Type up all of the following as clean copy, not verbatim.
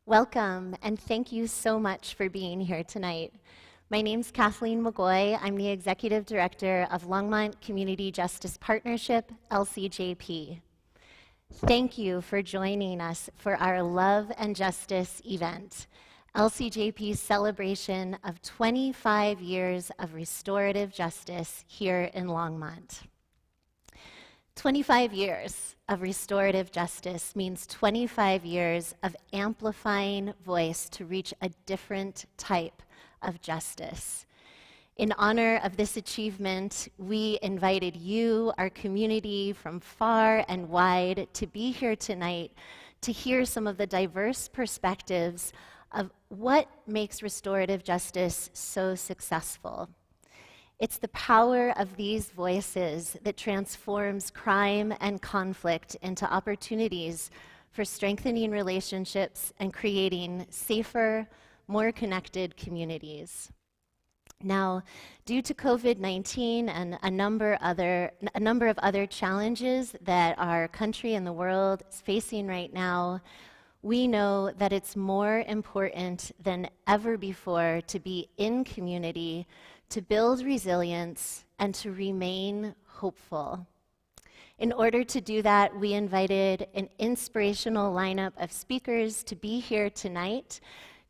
Welcome, and thank you so much for being here tonight. My name's Kathleen McGoy. I'm the Executive Director of Longmont Community Justice Partnership, LCJP. Thank you for joining us for our Love and Justice event, LCJP's celebration of 25 years of restorative justice here in Longmont. 25 years of restorative justice means 25 years of amplifying voice to reach a different type of justice. In honor of this achievement, we invited you, our community from far and wide, to be here tonight to hear some of the diverse perspectives of what makes restorative justice so successful. It's the power of these voices that transforms crime and conflict into opportunities for strengthening relationships and creating safer, more connected communities. Now, due to COVID-19 and a number of other challenges that our country and the world is facing right now, we know that it's more important than ever before to be in community, to build resilience, and to remain hopeful. In order to do that, we invited an inspirational lineup of speakers to be here tonight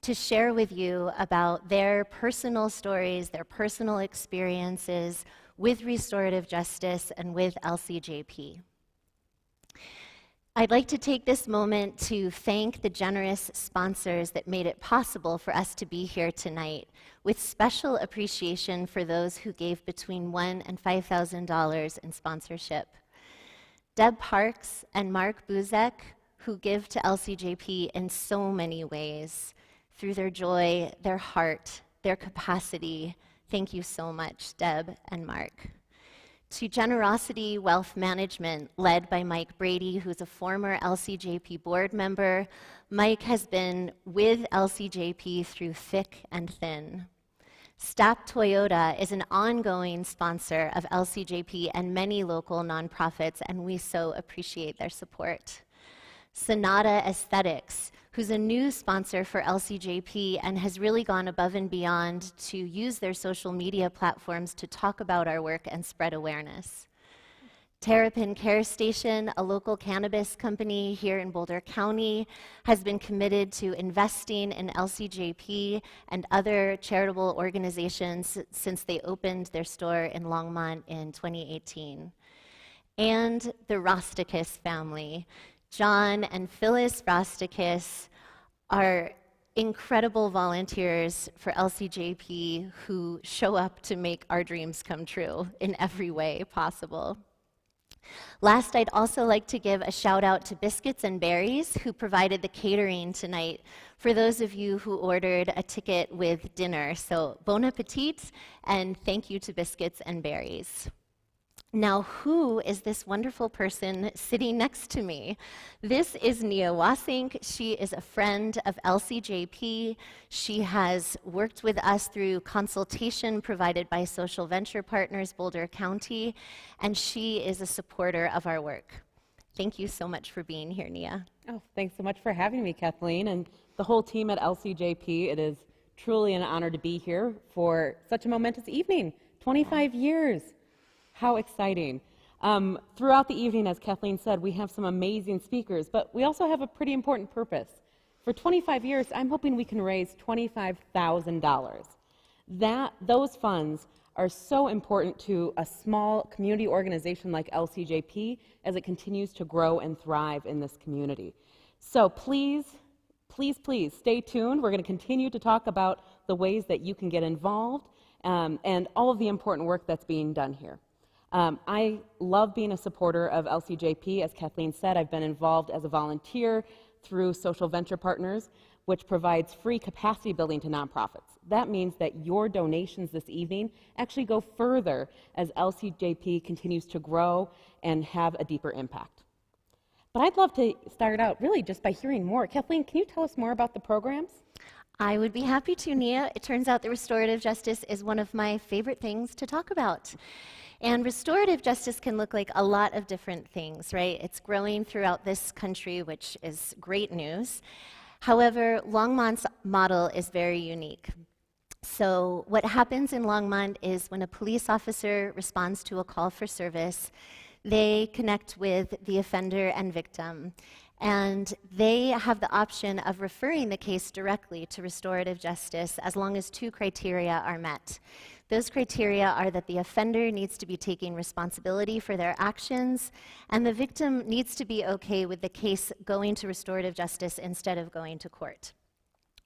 to share with you about their personal stories, their personal experiences with restorative justice and with LCJP. I'd like to take this moment to thank the generous sponsors that made it possible for us to be here tonight, with special appreciation for those who gave between $1,000 and $5,000 in sponsorship. Deb Parks and Mark Buzek, who give to LCJP in so many ways, through their joy, their heart, their capacity. Thank you so much, Deb and Mark. To Generosity Wealth Management, led by Mike Brady, who's a former LCJP board member. Mike has been with LCJP through thick and thin. Stapp Toyota is an ongoing sponsor of LCJP and many local nonprofits, and we so appreciate their support. Sonata Aesthetics, who's a new sponsor for LCJP and has really gone above and beyond to use their social media platforms to talk about our work and spread awareness. Terrapin Care Station, a local cannabis company here in Boulder County, has been committed to investing in LCJP and other charitable organizations since they opened their store in Longmont in 2018. And the Rosticus family. John and Phyllis Rosticus are incredible volunteers for LCJP who show up to make our dreams come true in every way possible. Last, I'd also like to give a shout out to Biscuits and Berries, who provided the catering tonight for those of you who ordered a ticket with dinner. So bon appetit, and thank you to Biscuits and Berries. Now, who is this wonderful person sitting next to me? This is Nia Wasink. She is a friend of LCJP. She has worked with us through consultation provided by Social Venture Partners Boulder County, and she is a supporter of our work. Thank you so much for being here, Nia. Oh, thanks so much for having me, Kathleen, and the whole team at LCJP. It is truly an honor to be here for such a momentous evening. 25 years. How exciting. Throughout the evening, as Kathleen said, we have some amazing speakers, but we also have a pretty important purpose. For 25 years, I'm hoping we can raise $25,000. Those funds are so important to a small community organization like LCJP as it continues to grow and thrive in this community. So please, please, please stay tuned. We're going to continue to talk about the ways that you can get involved and all of the important work that's being done here. I love being a supporter of LCJP. As Kathleen said, I've been involved as a volunteer through Social Venture Partners, which provides free capacity building to nonprofits. That means that your donations this evening actually go further as LCJP continues to grow and have a deeper impact. But I'd love to start out really just by hearing more. Kathleen, can you tell us more about the programs? I would be happy to, Nia. It turns out that restorative justice is one of my favorite things to talk about. And restorative justice can look like a lot of different things, right? It's growing throughout this country, which is great news. However, Longmont's model is very unique. So what happens in Longmont is when a police officer responds to a call for service, they connect with the offender and victim, and they have the option of referring the case directly to restorative justice as long as two criteria are met. Those criteria are that the offender needs to be taking responsibility for their actions, and the victim needs to be okay with the case going to restorative justice instead of going to court.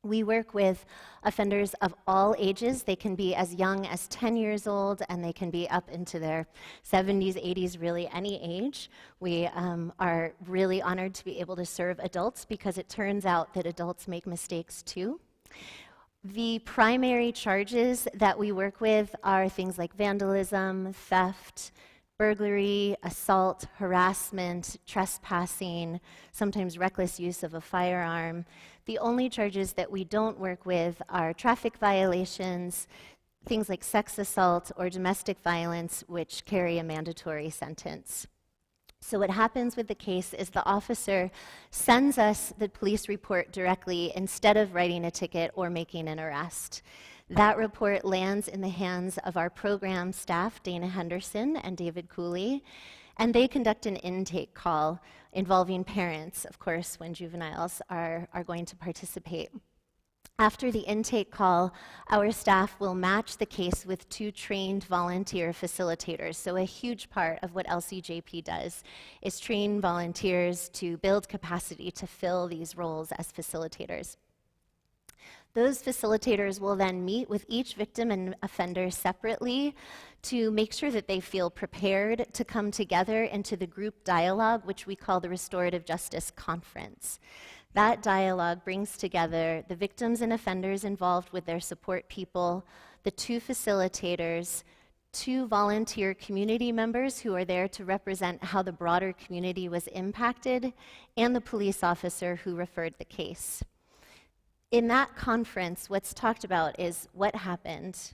We work with offenders of all ages. They can be as young as 10 years old, and they can be up into their 70s, 80s, really any age. We are really honored to be able to serve adults because it turns out that adults make mistakes too. The primary charges that we work with are things like vandalism, theft, burglary, assault, harassment, trespassing, sometimes reckless use of a firearm. The only charges that we don't work with are traffic violations, things like sex assault or domestic violence, which carry a mandatory sentence. So what happens with the case is the officer sends us the police report directly instead of writing a ticket or making an arrest. That report lands in the hands of our program staff, Dana Henderson and David Cooley, and they conduct an intake call involving parents, of course, when juveniles are going to participate. After the intake call, our staff will match the case with two trained volunteer facilitators. So a huge part of what LCJP does is train volunteers to build capacity to fill these roles as facilitators. Those facilitators will then meet with each victim and offender separately to make sure that they feel prepared to come together into the group dialogue, which we call the Restorative Justice Conference. That dialogue brings together the victims and offenders involved with their support people, the two facilitators, two volunteer community members who are there to represent how the broader community was impacted, and the police officer who referred the case. In that conference, what's talked about is what happened,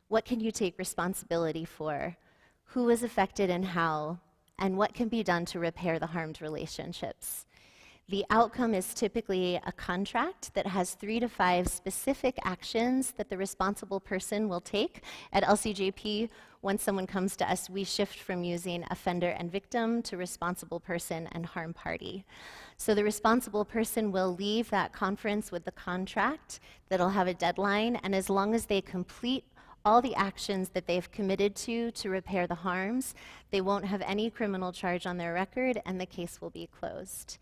what can you take responsibility for, who was affected and how, and what can be done to repair the harmed relationships. The outcome is typically a contract that has 3 to 5 specific actions that the responsible person will take. At LCJP, once someone comes to us, we shift from using offender and victim to responsible person and harm party. So the responsible person will leave that conference with the contract that'll have a deadline, and as long as they complete all the actions that they've committed to repair the harms, they won't have any criminal charge on their record, and the case will be closed.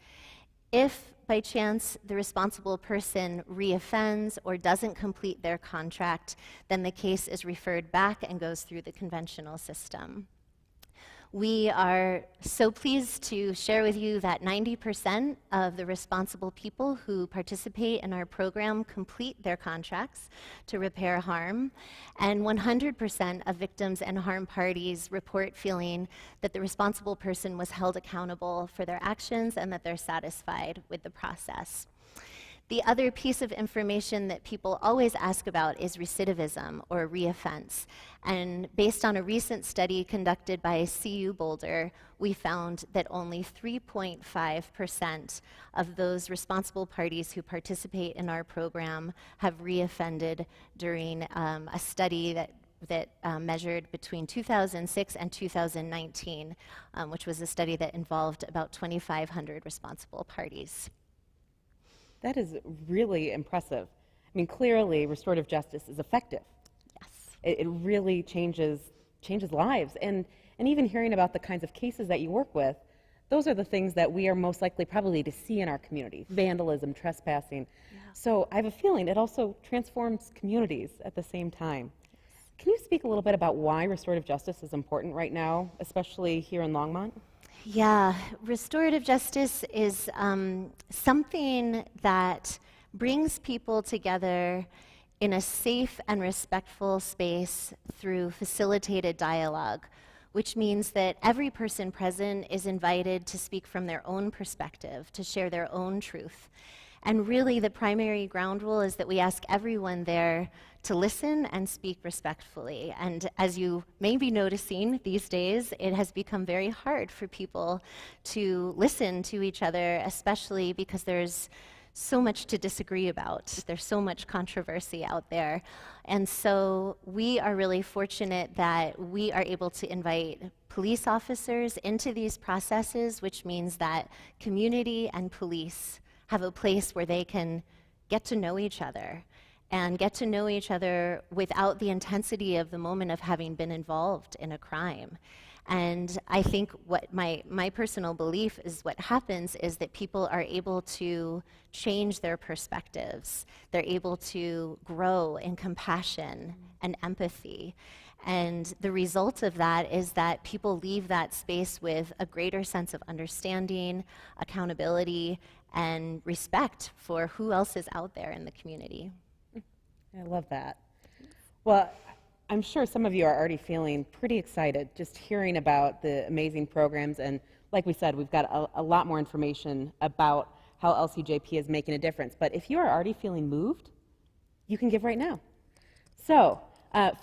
If, by chance, the responsible person reoffends or doesn't complete their contract, then the case is referred back and goes through the conventional system. We are so pleased to share with you that 90% of the responsible people who participate in our program complete their contracts to repair harm, and 100% of victims and harm parties report feeling that the responsible person was held accountable for their actions and that they're satisfied with the process. The other piece of information that people always ask about is recidivism or reoffense. And based on a recent study conducted by CU Boulder, we found that only 3.5% of those responsible parties who participate in our program have reoffended during a study that measured between 2006 and 2019, which was a study that involved about 2,500 responsible parties. That is really impressive. I mean, clearly, restorative justice is effective. Yes. It really changes lives. And even hearing about the kinds of cases that you work with, those are the things that we are most likely probably to see in our community: vandalism, trespassing. Yeah. So I have a feeling it also transforms communities at the same time. Yes. Can you speak a little bit about why restorative justice is important right now, especially here in Longmont? Yeah, restorative justice is something that brings people together in a safe and respectful space through facilitated dialogue, which means that every person present is invited to speak from their own perspective, to share their own truth. And really, the primary ground rule is that we ask everyone there to listen and speak respectfully. And as you may be noticing these days, it has become very hard for people to listen to each other, especially because there's so much to disagree about. There's so much controversy out there. And so we are really fortunate that we are able to invite police officers into these processes, which means that community and police have a place where they can get to know each other and get to know each other without the intensity of the moment of having been involved in a crime. And I think what my personal belief is what happens is that people are able to change their perspectives. They're able to grow in compassion and empathy. And the result of that is that people leave that space with a greater sense of understanding, accountability, and respect for who else is out there in the community. I love that. Well, I'm sure some of you are already feeling pretty excited just hearing about the amazing programs. And like we said, we've got a lot more information about how LCJP is making a difference. But if you are already feeling moved, you can give right now. So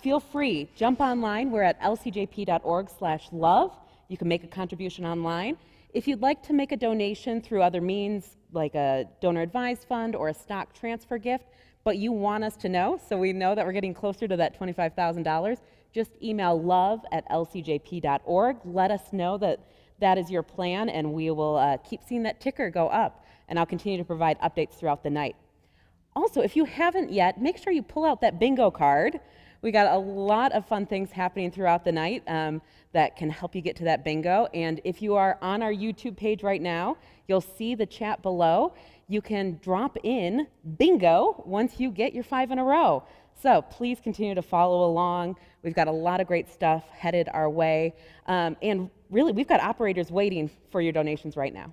feel free, jump online. We're at lcjp.org/love. You can make a contribution online. If you'd like to make a donation through other means, like a donor advised fund or a stock transfer gift, but you want us to know, so we know that we're getting closer to that $25,000, just email love@lcjp.org. Let us know that that is your plan, and we will keep seeing that ticker go up, and I'll continue to provide updates throughout the night. Also, if you haven't yet, make sure you pull out that bingo card. We got a lot of fun things happening throughout the night that can help you get to that bingo. And if you are on our YouTube page right now, you'll see the chat below. You can drop in bingo once you get your 5 in a row. So please continue to follow along. We've got a lot of great stuff headed our way. And really, we've got operators waiting for your donations right now.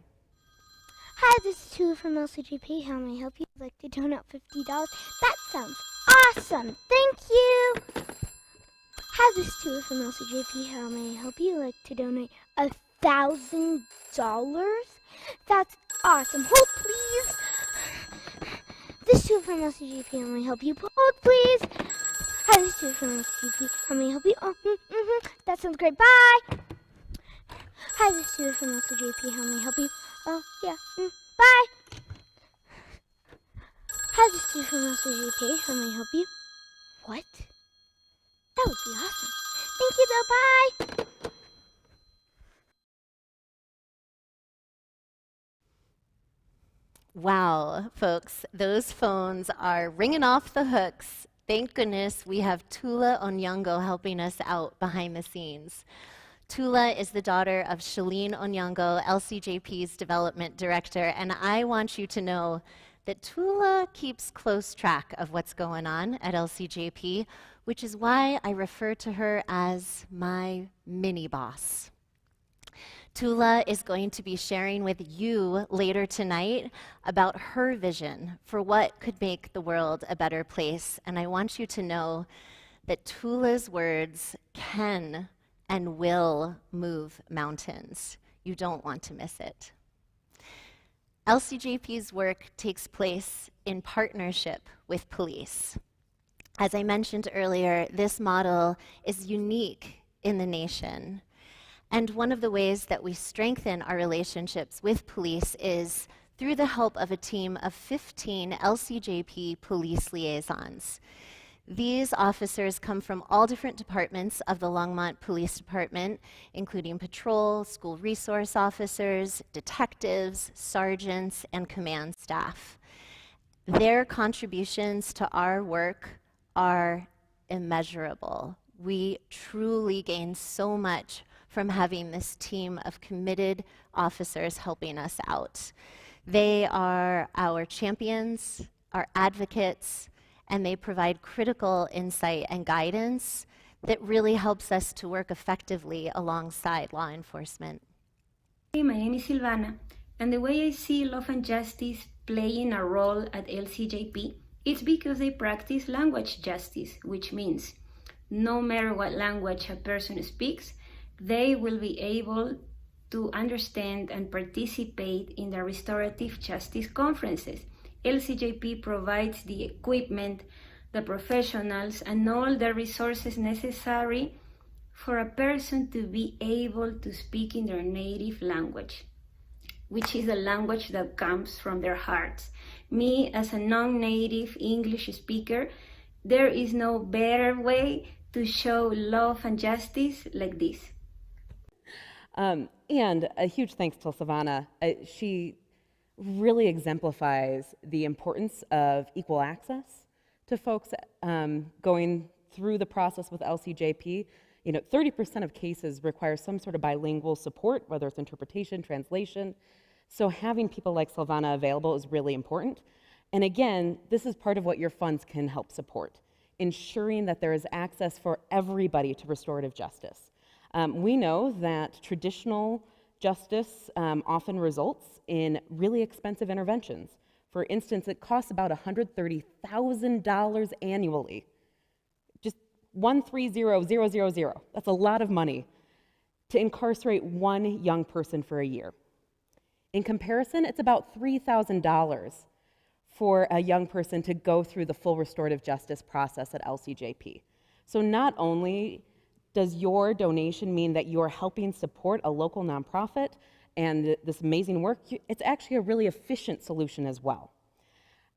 Hi, this is Tula from LCGP. How may I help you? I'd like to donate $50. That sounds awesome. Thank you. Hi, this is Tula from LCGP. How may I help you? I'd like to donate $1,000. That's awesome. Hold, please. This is Tula from LCGP. How may I help you? Hold, please. Hi, this is Tula from LCGP. How may I help you? Oh, that sounds great. Bye. Hi, this is Tula from LCGP. How may I help you? Oh, yeah. Bye. Hi, this is Steve from LCGP. How may I help you? What? That would be awesome. Thank you, though. Bye. Wow, folks, those phones are ringing off the hooks. Thank goodness we have Tula Onyango helping us out behind the scenes. Tula is the daughter of Shalene Onyango, LCJP's development director, and I want you to know that Tula keeps close track of what's going on at LCJP, which is why I refer to her as my mini-boss. Tula is going to be sharing with you later tonight about her vision for what could make the world a better place, and I want you to know that Tula's words can and will move mountains. You don't want to miss it. LCJP's work takes place in partnership with police. As I mentioned earlier, this model is unique in the nation. And one of the ways that we strengthen our relationships with police is through the help of a team of 15 LCJP police liaisons. These officers come from all different departments of the Longmont Police Department, including patrol, school resource officers, detectives, sergeants, and command staff. Their contributions to our work are immeasurable. We truly gain so much from having this team of committed officers helping us out. They are our champions, our advocates, and they provide critical insight and guidance that really helps us to work effectively alongside law enforcement. Hey, my name is Silvana, and the way I see love and justice playing a role at LCJP is because they practice language justice, which means no matter what language a person speaks, they will be able to understand and participate in the restorative justice conferences. LCJP provides the equipment, the professionals, and all the resources necessary for a person to be able to speak in their native language. which is a language that comes from their hearts. Me, as a non-native English speaker, there is no better way to show love and justice like this. And a huge thanks to Silvana. She really exemplifies the importance of equal access to folks going through the process with LCJP. 30% of cases require some sort of bilingual support, whether it's interpretation, translation. So having people like Silvana available is really important. And again, this is part of what your funds can help support, ensuring that there is access for everybody to restorative justice. We know that traditional justice often results in really expensive interventions. For instance, it costs about $130,000 annually. Just 130,000. That's a lot of money to incarcerate one young person for a year. In comparison, it's about $3,000 for a young person to go through the full restorative justice process at LCJP. So not only does your donation mean that you're helping support a local nonprofit and this amazing work, it's actually a really efficient solution as well.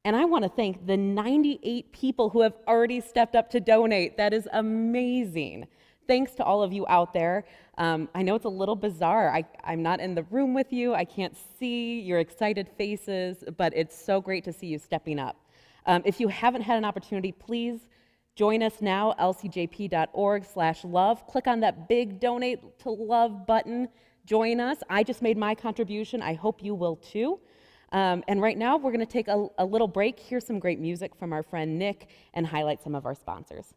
And I want to thank the 98 people who have already stepped up to donate. That is amazing. Thanks to all of you out there. I know it's a little bizarre. I'm not in the room with you. I can't see your excited faces, but it's so great to see you stepping up. If you haven't had an opportunity, please join us now, lcjp.org/love. Click on that big Donate to Love button. Join us. I just made my contribution. I hope you will too. And right now, we're going to take a little break, hear some great music from our friend Nick, and highlight some of our sponsors.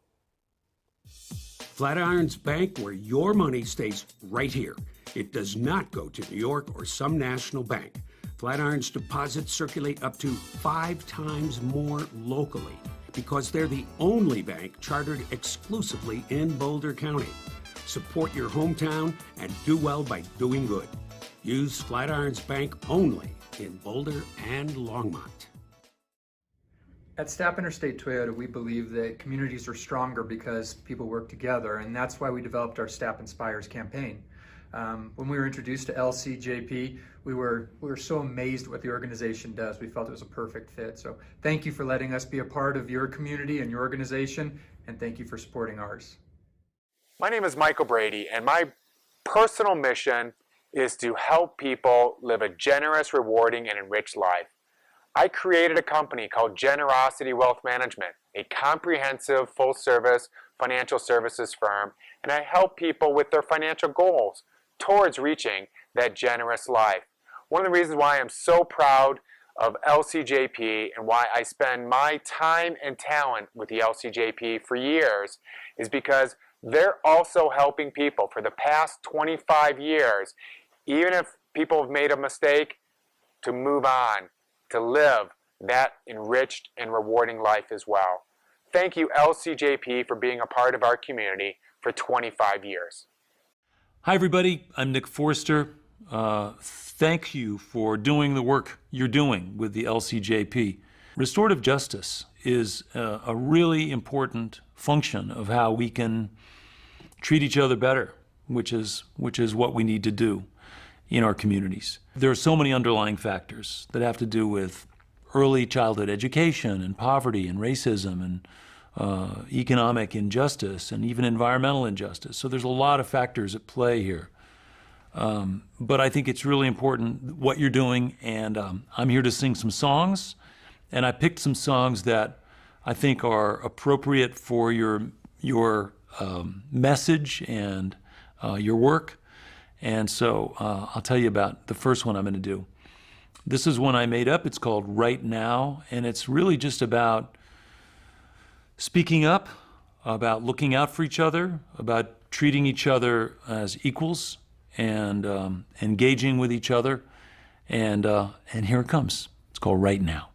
Flatiron's Bank, where your money stays right here. It does not go to New York or some national bank. Flatiron's deposits circulate up to 5 times more locally because they're the only bank chartered exclusively in Boulder County. Support your hometown and do well by doing good. Use Flatiron's Bank only in Boulder and Longmont. At Stapp Interstate Toyota, we believe that communities are stronger because people work together, and that's why we developed our Stapp Inspires campaign. When we were introduced to LCJP, we were so amazed at what the organization does. We felt it was a perfect fit. So thank you for letting us be a part of your community and your organization, and thank you for supporting ours. My name is Michael Brady, and my personal mission is to help people live a generous, rewarding, and enriched life. I created a company called Generosity Wealth Management, a comprehensive, full-service financial services firm, and I help people with their financial goals towards reaching that generous life. One of the reasons why I'm so proud of LCJP and why I spend my time and talent with the LCJP for years is because they're also helping people for the past 25 years, even if people have made a mistake, to move on, to live that enriched and rewarding life as well. Thank you, LCJP, for being a part of our community for 25 years. Hi, everybody. I'm Nick Forster. Thank you for doing the work you're doing with the LCJP. Restorative justice is a really important function of how we can treat each other better, which is what we need to do in our communities. There are so many underlying factors that have to do with early childhood education and poverty and racism and economic injustice and even environmental injustice. So there's a lot of factors at play here. But I think it's really important what you're doing, and I'm here to sing some songs, and I picked some songs that I think are appropriate for your message and your work. And so I'll tell you about the first one I'm going to do. This is one I made up. It's called Right Now, and it's really just about speaking up, about looking out for each other, about treating each other as equals, and engaging with each other. And here it comes. It's called Right Now.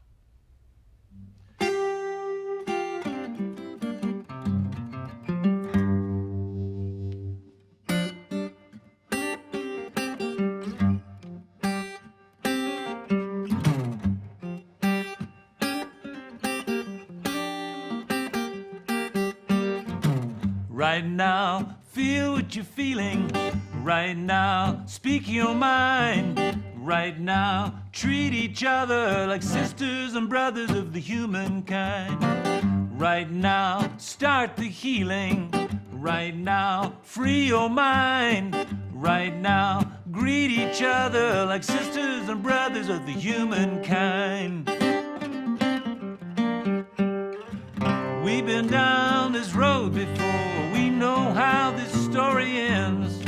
Right now, feel what you're feeling. Right now, speak your mind. Right now, treat each other like sisters and brothers of the humankind. Right now, start the healing. Right now, free your mind. Right now, greet each other like sisters and brothers of the humankind. We've been down this road before, we know how this story ends.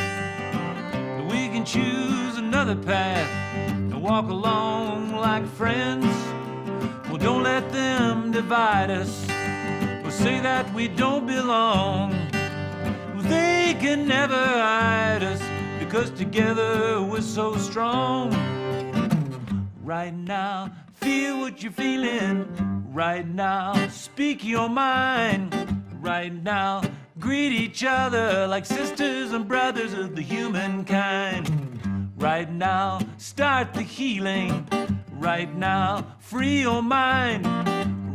We can choose another path and walk along like friends. Well, don't let them divide us or say that we don't belong. Well, they can never hide us because together we're so strong. Right now, feel what you're feeling. Right now, speak your mind. Right now, greet each other like sisters and brothers of the humankind. Right now, start the healing. Right now, free your mind.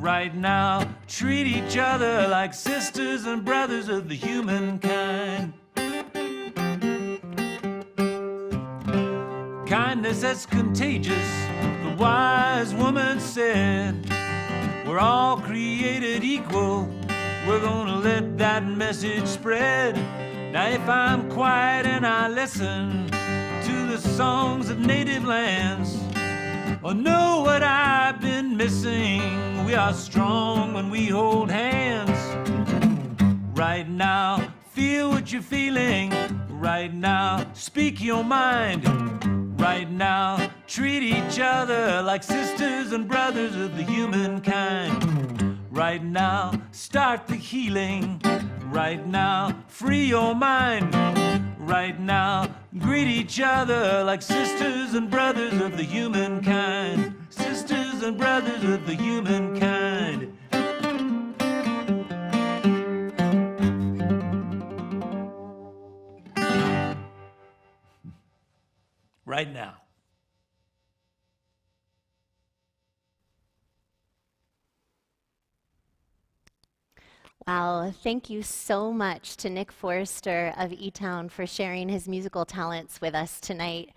Right now, treat each other like sisters and brothers of the humankind. Kindness is contagious, the wise woman said. We're all created equal, we're gonna let that message spread. Now if I'm quiet and I listen to the songs of native lands, or know what I've been missing, we are strong when we hold hands. Right now, feel what you're feeling. Right now, speak your mind. Right now, treat each other like sisters and brothers of the humankind. Right now, start the healing. Right now, free your mind. Right now, greet each other like sisters and brothers of the humankind. Sisters and brothers of the humankind. Right now. Wow, thank you so much to Nick Forrester of E-Town for sharing his musical talents with us tonight.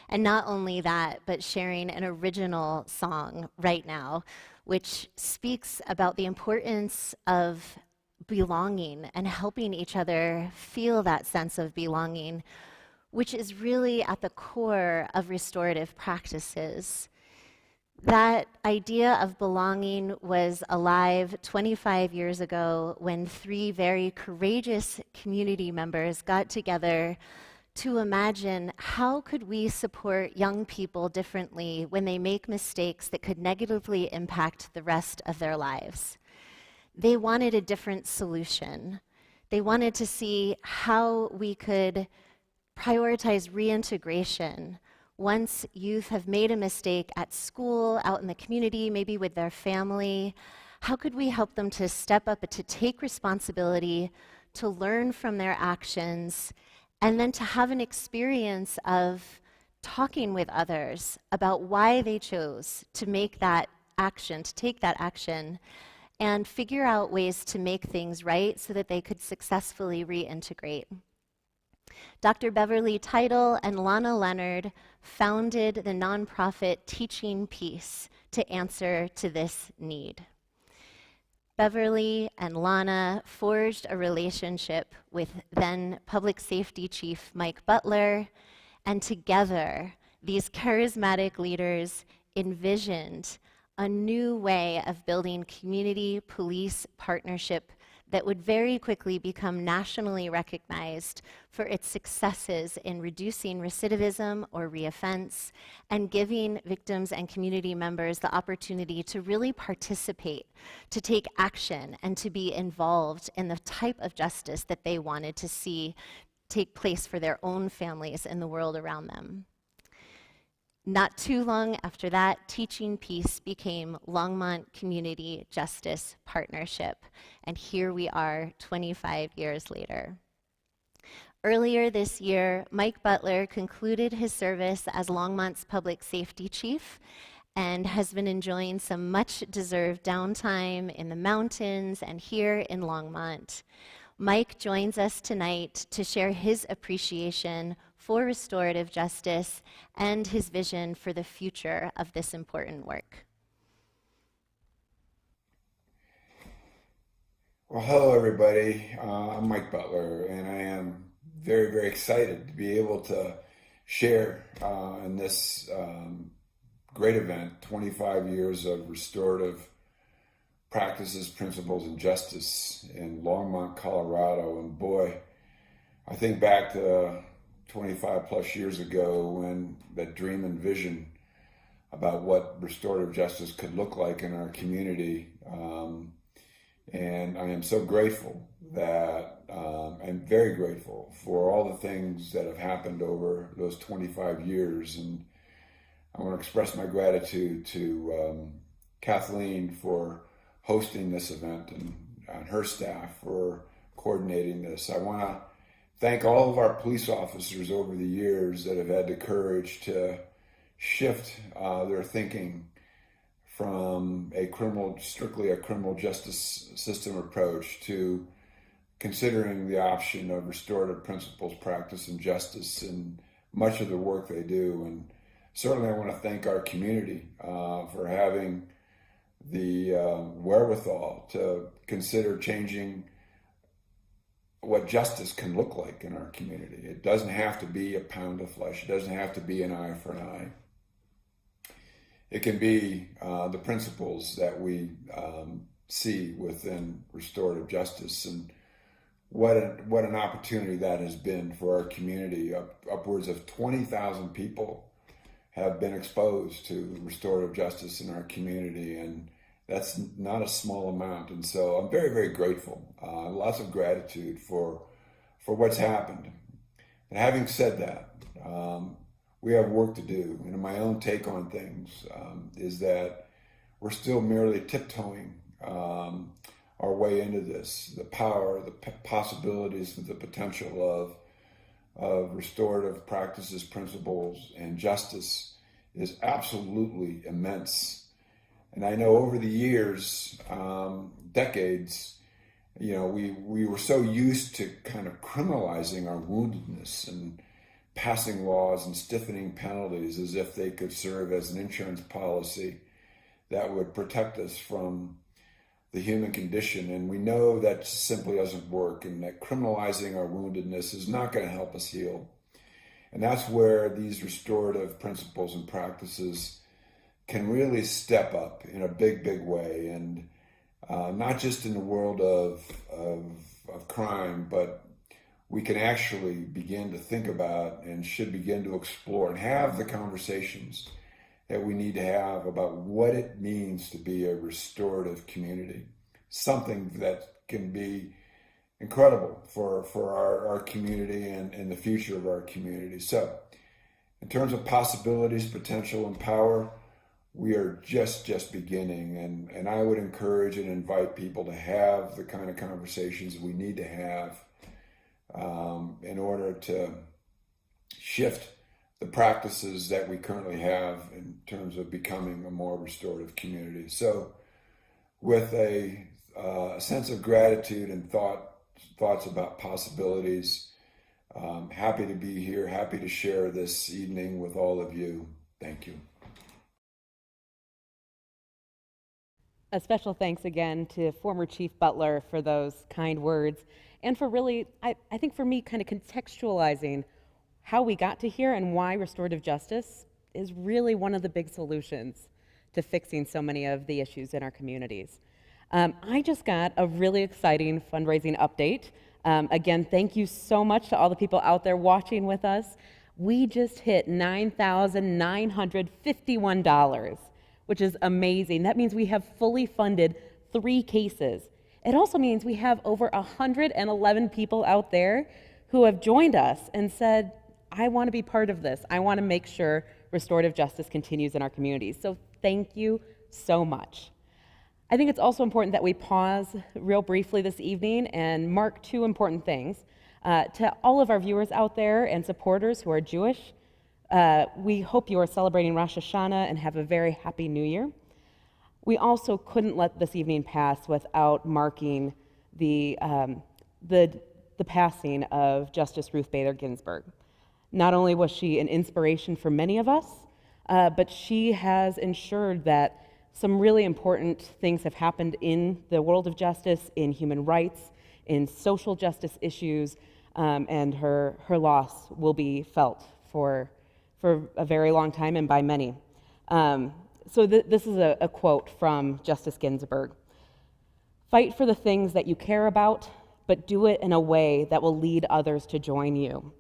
And not only that, but sharing an original song right now, which speaks about the importance of belonging and helping each other feel that sense of belonging, which is really at the core of restorative practices. That idea of belonging was alive 25 years ago when 3 very courageous community members got together to imagine how could we support young people differently when they make mistakes that could negatively impact the rest of their lives. They wanted a different solution. They wanted to see how we could prioritize reintegration. Once youth have made a mistake at school, out in the community, maybe with their family, how could we help them to step up, to take responsibility, to learn from their actions, and then to have an experience of talking with others about why they chose to make that action, to take that action, and figure out ways to make things right so that they could successfully reintegrate. Dr. Beverly Title and Lana Leonard founded the nonprofit Teaching Peace to answer to this need. Beverly and Lana forged a relationship with then Public Safety Chief Mike Butler, and together, these charismatic leaders envisioned a new way of building community police partnership that would very quickly become nationally recognized for its successes in reducing recidivism or reoffense and giving victims and community members the opportunity to really participate, to take action, and to be involved in the type of justice that they wanted to see take place for their own families and the world around them. Not too long after that, Teaching Peace became Longmont Community Justice Partnership, and here we are 25 years later. Earlier this year, Mike Butler concluded his service as Longmont's Public Safety Chief and has been enjoying some much-deserved downtime in the mountains and here in Longmont. Mike joins us tonight to share his appreciation for restorative justice and his vision for the future of this important work. Well, hello, everybody. I'm Mike Butler, and I am very, very excited to be able to share in this great event, 25 years of restorative practices, principles, and justice in Longmont, Colorado. And boy, I think back to 25 plus years ago when that dream and vision about what restorative justice could look like in our community. And I am so grateful that, I'm very grateful for all the things that have happened over those 25 years. And I want to express my gratitude to Kathleen for hosting this event and her staff for coordinating this. I want to thank all of our police officers over the years that have had the courage to shift their thinking from strictly a criminal justice system approach to considering the option of restorative principles, practice, and justice in much of the work they do. And certainly I want to thank our community for having the wherewithal to consider changing what justice can look like in our community. It doesn't have to be a pound of flesh. It doesn't have to be an eye for an eye. It can be the principles that we see within restorative justice, and what an opportunity that has been for our community. Upwards of 20,000 people have been exposed to restorative justice in our community, and that's not a small amount. And so I'm very, very grateful. Lots of gratitude for what's happened. And having said that, we have work to do. And my own take on things is that we're still merely tiptoeing our way into this. The power, the possibilities, the potential of restorative practices, principles, and justice is absolutely immense. And I know over the years, decades, we were so used to kind of criminalizing our woundedness and passing laws and stiffening penalties as if they could serve as an insurance policy that would protect us from the human condition. And we know that simply doesn't work, and that criminalizing our woundedness is not going to help us heal. And that's where these restorative principles and practices can really step up in a big, big way. And not just in the world of crime, but we can actually begin to think about and should begin to explore and have the conversations that we need to have about what it means to be a restorative community. Something that can be incredible for our community and the future of our community. So in terms of possibilities, potential, and power, we are just beginning. And I would encourage and invite people to have the kind of conversations we need to have in order to shift the practices that we currently have in terms of becoming a more restorative community. So with a sense of gratitude and thoughts about possibilities, happy to be here, happy to share this evening with all of you. Thank you. A special thanks again to former Chief Butler for those kind words, and for really, I think for me, kind of contextualizing how we got to here and why restorative justice is really one of the big solutions to fixing so many of the issues in our communities. I just got a really exciting fundraising update. Again, thank you so much to all the people out there watching with us. We just hit $9,951, which is amazing. That means we have fully funded 3 cases. It also means we have over 111 people out there who have joined us and said, I want to be part of this. I want to make sure restorative justice continues in our communities. So thank you so much. I think it's also important that we pause real briefly this evening and mark 2 important things. To all of our viewers out there and supporters who are Jewish, we hope you are celebrating Rosh Hashanah and have a very happy New Year. We also couldn't let this evening pass without marking the passing of Justice Ruth Bader Ginsburg. Not only was she an inspiration for many of us, but she has ensured that some really important things have happened in the world of justice, in human rights, in social justice issues, and her loss will be felt for a very long time and by many. So this is a quote from Justice Ginsburg. "Fight for the things that you care about, but do it in a way that will lead others to join you."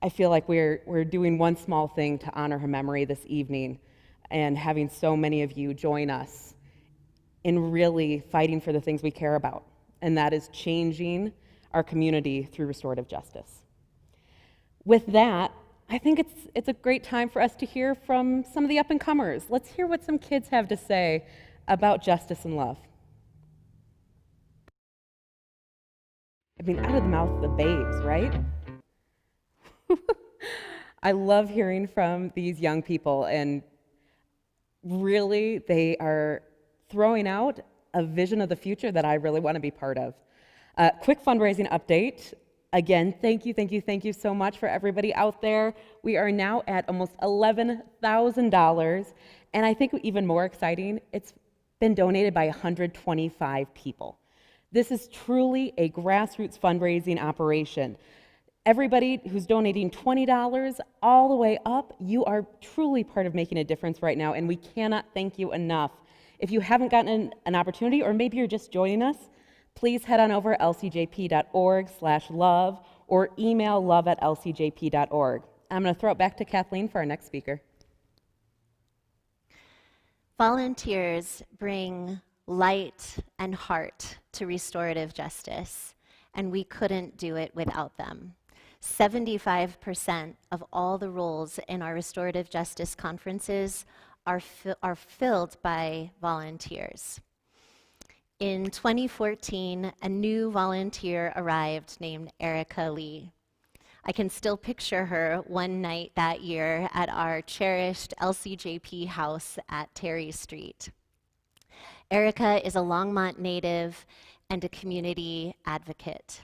I feel like we're doing one small thing to honor her memory this evening and having so many of you join us in really fighting for the things we care about, and that is changing our community through restorative justice. With that, I think it's a great time for us to hear from some of the up-and-comers. Let's hear what some kids have to say about justice and love. I mean, out of the mouth of the babes, right? I love hearing from these young people, and really, they are throwing out a vision of the future that I really want to be part of. Quick fundraising update. Again, thank you so much for everybody out there. We are now at almost $11,000, and I think even more exciting, it's been donated by 125 people. This is truly a grassroots fundraising operation. Everybody who's donating $20 all the way up, you are truly part of making a difference right now, and we cannot thank you enough. If you haven't gotten an opportunity, or maybe you're just joining us, please head on over lcjp.org/love or email love@lcjp.org. I'm going to throw it back to Kathleen for our next speaker. Volunteers bring light and heart to restorative justice, and we couldn't do it without them. 75% of all the roles in our restorative justice conferences are filled by volunteers. In 2014, a new volunteer arrived named Erica Lee. I can still picture her one night that year at our cherished LCJP house at Terry Street. Erica is a Longmont native and a community advocate.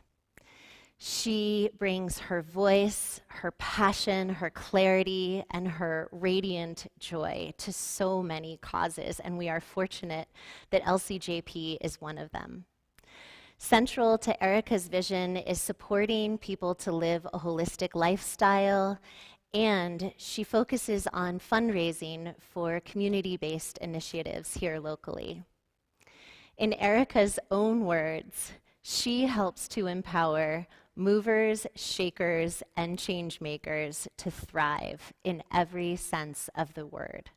She brings her voice, her passion, her clarity, and her radiant joy to so many causes, and we are fortunate that LCJP is one of them. Central to Erica's vision is supporting people to live a holistic lifestyle, and she focuses on fundraising for community-based initiatives here locally. In Erica's own words, she helps to empower movers, shakers, and change makers to thrive in every sense of the word.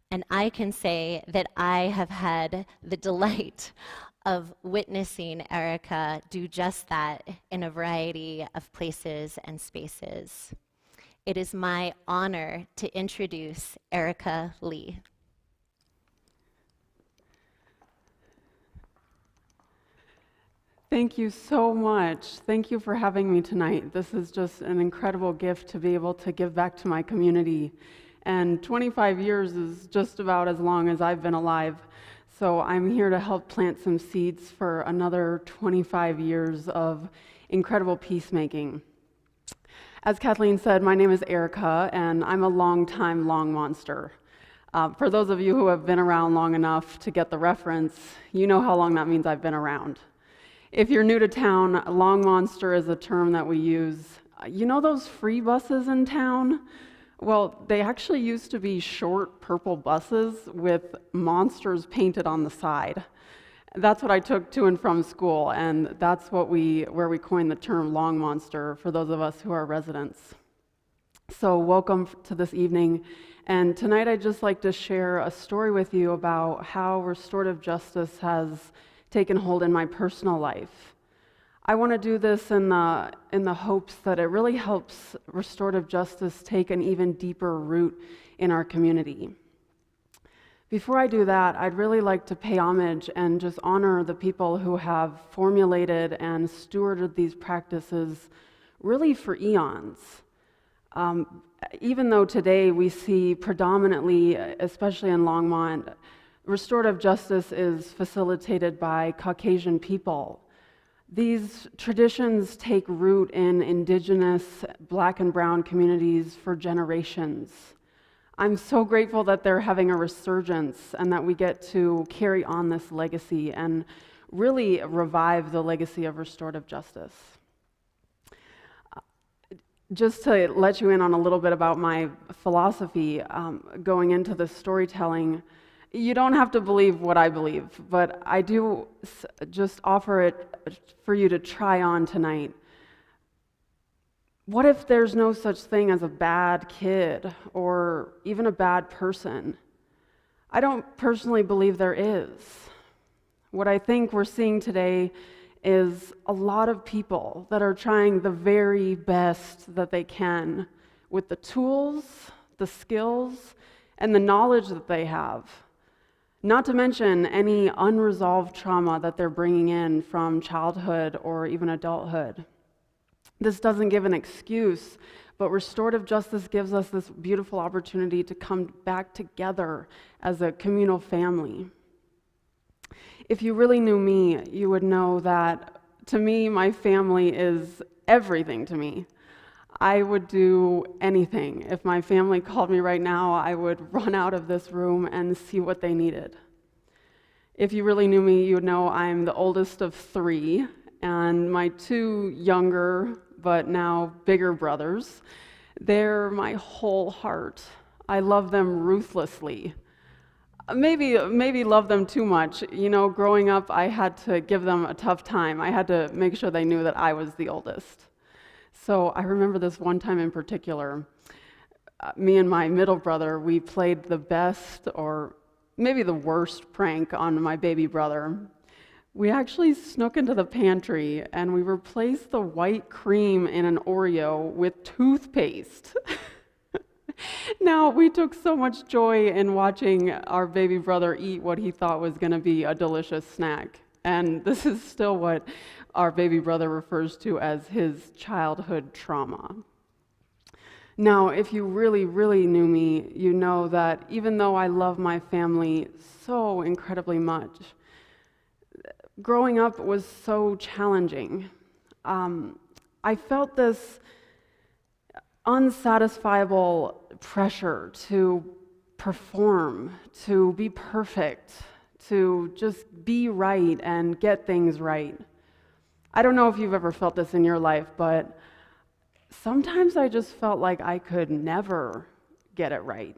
And I can say that I have had the delight of witnessing Erica do just that in a variety of places and spaces. It is my honor to introduce Erica Lee. Thank you so much. Thank you for having me tonight. This is just an incredible gift to be able to give back to my community. And 25 years is just about as long as I've been alive. So I'm here to help plant some seeds for another 25 years of incredible peacemaking. As Kathleen said, my name is Erica, and I'm a long-time Long Monster. For those of you who have been around long enough to get the reference, you know how long that means I've been around. If you're new to town, Long Monster is a term that we use. You know those free buses in town? Well, they actually used to be short purple buses with monsters painted on the side. That's what I took to and from school, and that's where we coined the term Long Monster for those of us who are residents. So welcome to this evening, and tonight I'd just like to share a story with you about how restorative justice has taken hold in my personal life. I want to do this in the hopes that it really helps restorative justice take an even deeper root in our community. Before I do that, I'd really like to pay homage and just honor the people who have formulated and stewarded these practices really for eons. Even though today we see predominantly, especially in Longmont, restorative justice is facilitated by Caucasian people, These traditions take root in Indigenous, Black and Brown communities for generations. I'm so grateful that they're having a resurgence and that we get to carry on this legacy and really revive the legacy of restorative justice. Just to let you in on a little bit about my philosophy going into this storytelling, you don't have to believe what I believe, but I do just offer it for you to try on tonight. What if there's no such thing as a bad kid or even a bad person? I don't personally believe there is. What I think we're seeing today is a lot of people that are trying the very best that they can with the tools, the skills, and the knowledge that they have. Not to mention any unresolved trauma that they're bringing in from childhood or even adulthood. This doesn't give an excuse, but restorative justice gives us this beautiful opportunity to come back together as a communal family. If you really knew me, you would know that to me, my family is everything to me. I would do anything. If my family called me right now, I would run out of this room and see what they needed. If you really knew me, you would know I'm the oldest of 3, and my 2 younger, but now bigger brothers, they're my whole heart. I love them ruthlessly. Maybe love them too much. You know, growing up, I had to give them a tough time. I had to make sure they knew that I was the oldest. So I remember this one time in particular. Me and my middle brother, we played the best or maybe the worst prank on my baby brother. We actually snuck into the pantry and we replaced the white cream in an Oreo with toothpaste. Now, we took so much joy in watching our baby brother eat what he thought was going to be a delicious snack. And this is still what our baby brother refers to as his childhood trauma. Now, if you really, really knew me, you know that even though I love my family so incredibly much, growing up was so challenging. I felt this unsatisfiable pressure to perform, to be perfect, to just be right and get things right. I don't know if you've ever felt this in your life, but sometimes I just felt like I could never get it right.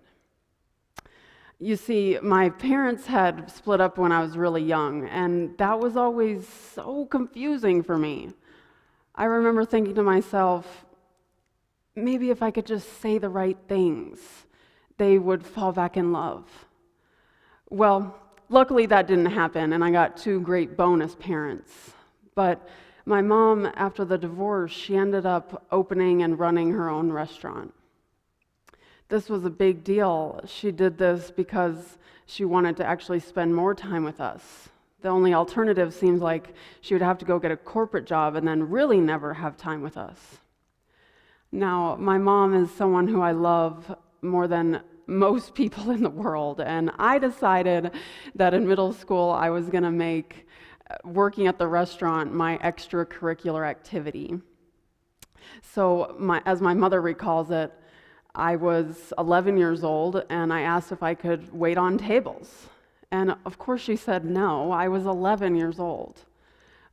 You see, my parents had split up when I was really young, and that was always so confusing for me. I remember thinking to myself, maybe if I could just say the right things, they would fall back in love. Well, luckily that didn't happen, and I got 2 great bonus parents. But my mom, after the divorce, she ended up opening and running her own restaurant. This was a big deal. She did this because she wanted to actually spend more time with us. The only alternative seems like she would have to go get a corporate job and then really never have time with us. Now, my mom is someone who I love more than most people in the world, and I decided that in middle school I was going to make working at the restaurant my extracurricular activity. So, as my mother recalls it, I was 11 years old, and I asked if I could wait on tables. And of course she said no. I was 11 years old.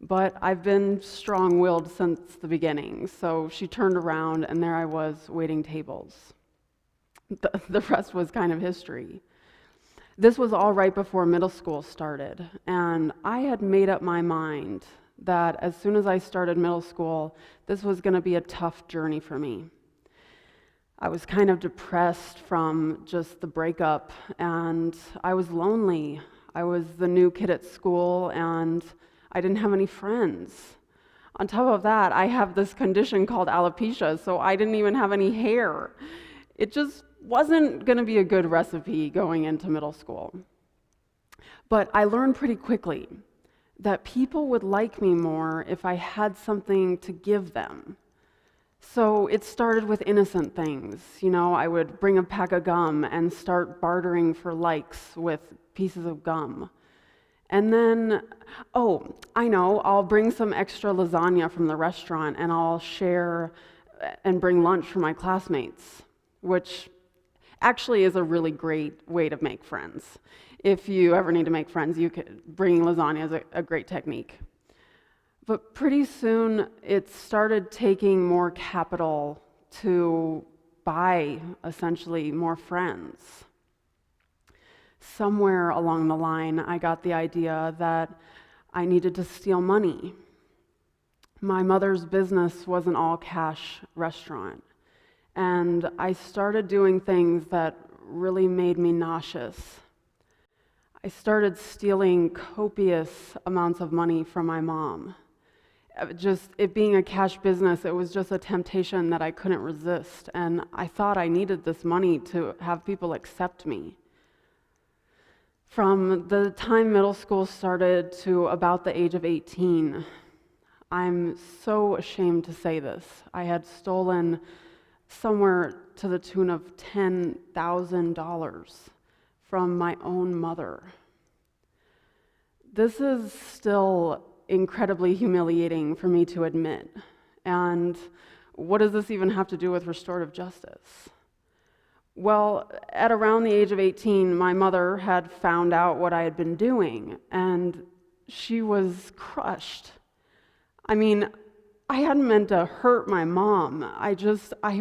But I've been strong-willed since the beginning, so she turned around, and there I was waiting tables. The rest was kind of history. This was all right before middle school started, and I had made up my mind that as soon as I started middle school, this was going to be a tough journey for me. I was kind of depressed from just the breakup, and I was lonely. I was the new kid at school, and I didn't have any friends. On top of that, I have this condition called alopecia, so I didn't even have any hair. It just wasn't going to be a good recipe going into middle school. But I learned pretty quickly that people would like me more if I had something to give them. So it started with innocent things. You know, I would bring a pack of gum and start bartering for likes with pieces of gum. And then, oh, I know, I'll bring some extra lasagna from the restaurant and I'll share and bring lunch for my classmates, which actually is a really great way to make friends. If you ever need to make friends, bringing lasagna is a great technique. But pretty soon, it started taking more capital to buy, essentially, more friends. Somewhere along the line, I got the idea that I needed to steal money. My mother's business was an all-cash restaurant, and I started doing things that really made me nauseous. I started stealing copious amounts of money from my mom. Just it being a cash business, it was just a temptation that I couldn't resist, and I thought I needed this money to have people accept me. From the time middle school started to about the age of 18, I'm so ashamed to say this. I had stolen somewhere to the tune of $10,000 from my own mother. This is still incredibly humiliating for me to admit. And what does this even have to do with restorative justice? Well, at around the age of 18, my mother had found out what I had been doing, and she was crushed. I mean, I hadn't meant to hurt my mom. I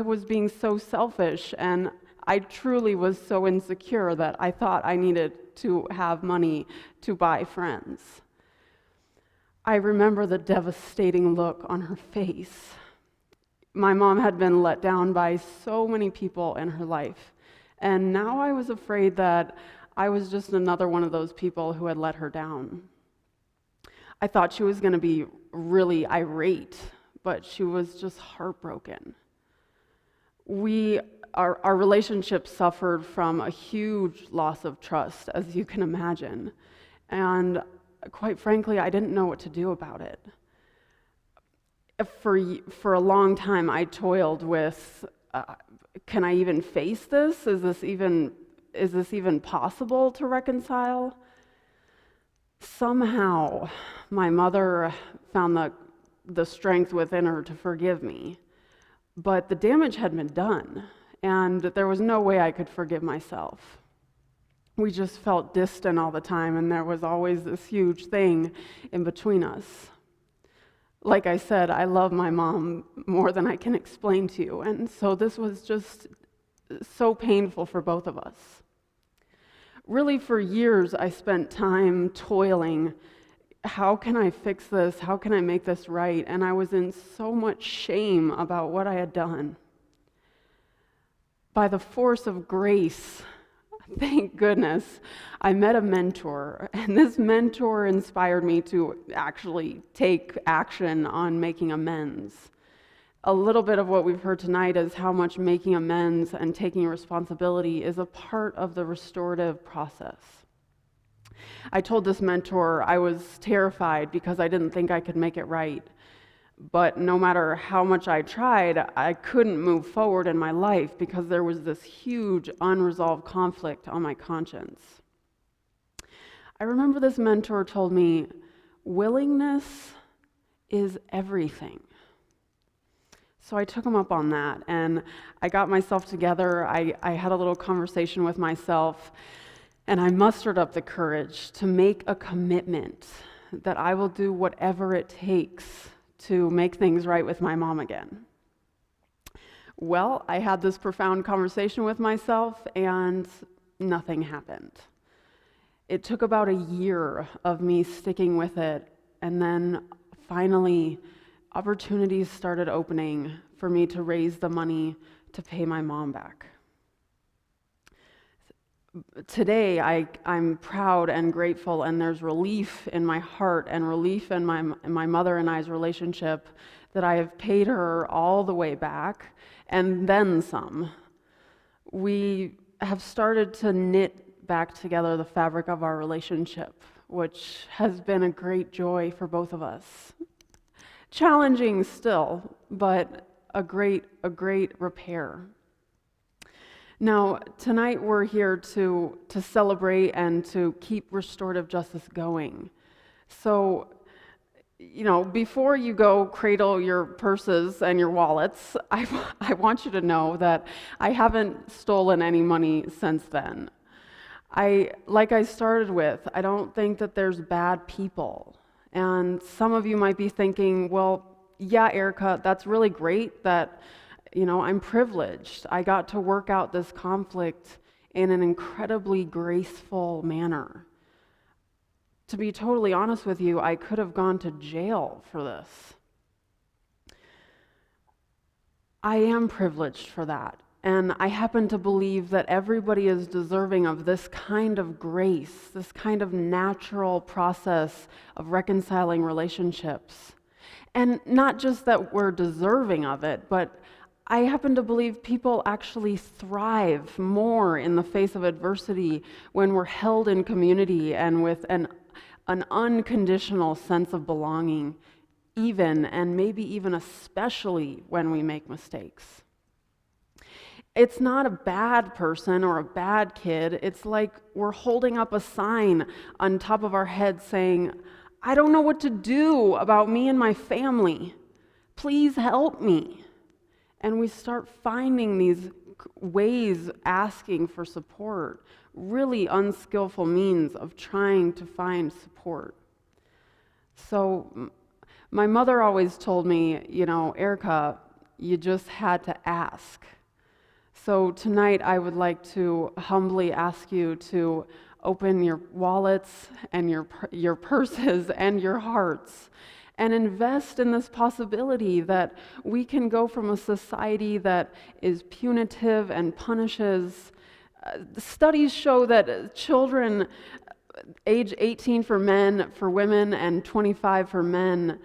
was being so selfish, and I truly was so insecure that I thought I needed to have money to buy friends. I remember the devastating look on her face. My mom had been let down by so many people in her life, and now I was afraid that I was just another one of those people who had let her down. I thought she was going to be really irate, but she was just heartbroken. Our relationship suffered from a huge loss of trust, as you can imagine, and quite frankly, I didn't know what to do about it. For a long time, I toiled with, can I even face this? Is this even possible to reconcile? Somehow, my mother found the strength within her to forgive me, but the damage had been done, and there was no way I could forgive myself. We just felt distant all the time, and there was always this huge thing in between us. Like I said, I love my mom more than I can explain to you, and so this was just so painful for both of us. Really, for years, I spent time toiling. How can I fix this? How can I make this right? And I was in so much shame about what I had done. By the force of grace, thank goodness, I met a mentor, and this mentor inspired me to actually take action on making amends. A little bit of what we've heard tonight is how much making amends and taking responsibility is a part of the restorative process. I told this mentor I was terrified because I didn't think I could make it right. But no matter how much I tried, I couldn't move forward in my life because there was this huge unresolved conflict on my conscience. I remember this mentor told me, willingness is everything. So I took him up on that, and I got myself together. I had a little conversation with myself, and I mustered up the courage to make a commitment that I will do whatever it takes to make things right with my mom again. Well, I had this profound conversation with myself, and nothing happened. It took about a year of me sticking with it, and then finally, opportunities started opening for me to raise the money to pay my mom back. Today, I'm proud and grateful, and there's relief in my heart and relief in my mother and I's relationship that I have paid her all the way back, and then some. We have started to knit back together the fabric of our relationship, which has been a great joy for both of us. Challenging still, but a great repair. Now, tonight we're here to celebrate and to keep restorative justice going. So, before you go cradle your purses and your wallets, I want you to know that I haven't stolen any money since then. Like I started with, I don't think that there's bad people. And some of you might be thinking, well, yeah, Erica, that's really great that, I'm privileged. I got to work out this conflict in an incredibly graceful manner. To be totally honest with you, I could have gone to jail for this. I am privileged for that. And I happen to believe that everybody is deserving of this kind of grace, this kind of natural process of reconciling relationships. And not just that we're deserving of it, but I happen to believe people actually thrive more in the face of adversity when we're held in community and with an unconditional sense of belonging, even and maybe even especially when we make mistakes. It's not a bad person or a bad kid. It's like we're holding up a sign on top of our head saying, I don't know what to do about me and my family. Please help me. And we start finding these ways asking for support, really unskillful means of trying to find support. So my mother always told me, Erica, you just had to ask. So tonight I would like to humbly ask you to open your wallets and your purses and your hearts and invest in this possibility that we can go from a society that is punitive and punishes. The studies show that children age 18 for men, for women, and 25 for men,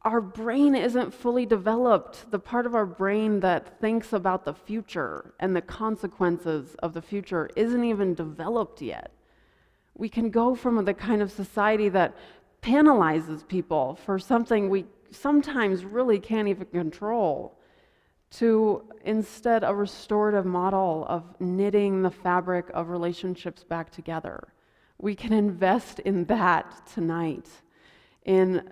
our brain isn't fully developed. The part of our brain that thinks about the future and the consequences of the future isn't even developed yet. We can go from the kind of society that penalizes people for something we sometimes really can't even control to instead a restorative model of knitting the fabric of relationships back together. We can invest in that tonight, in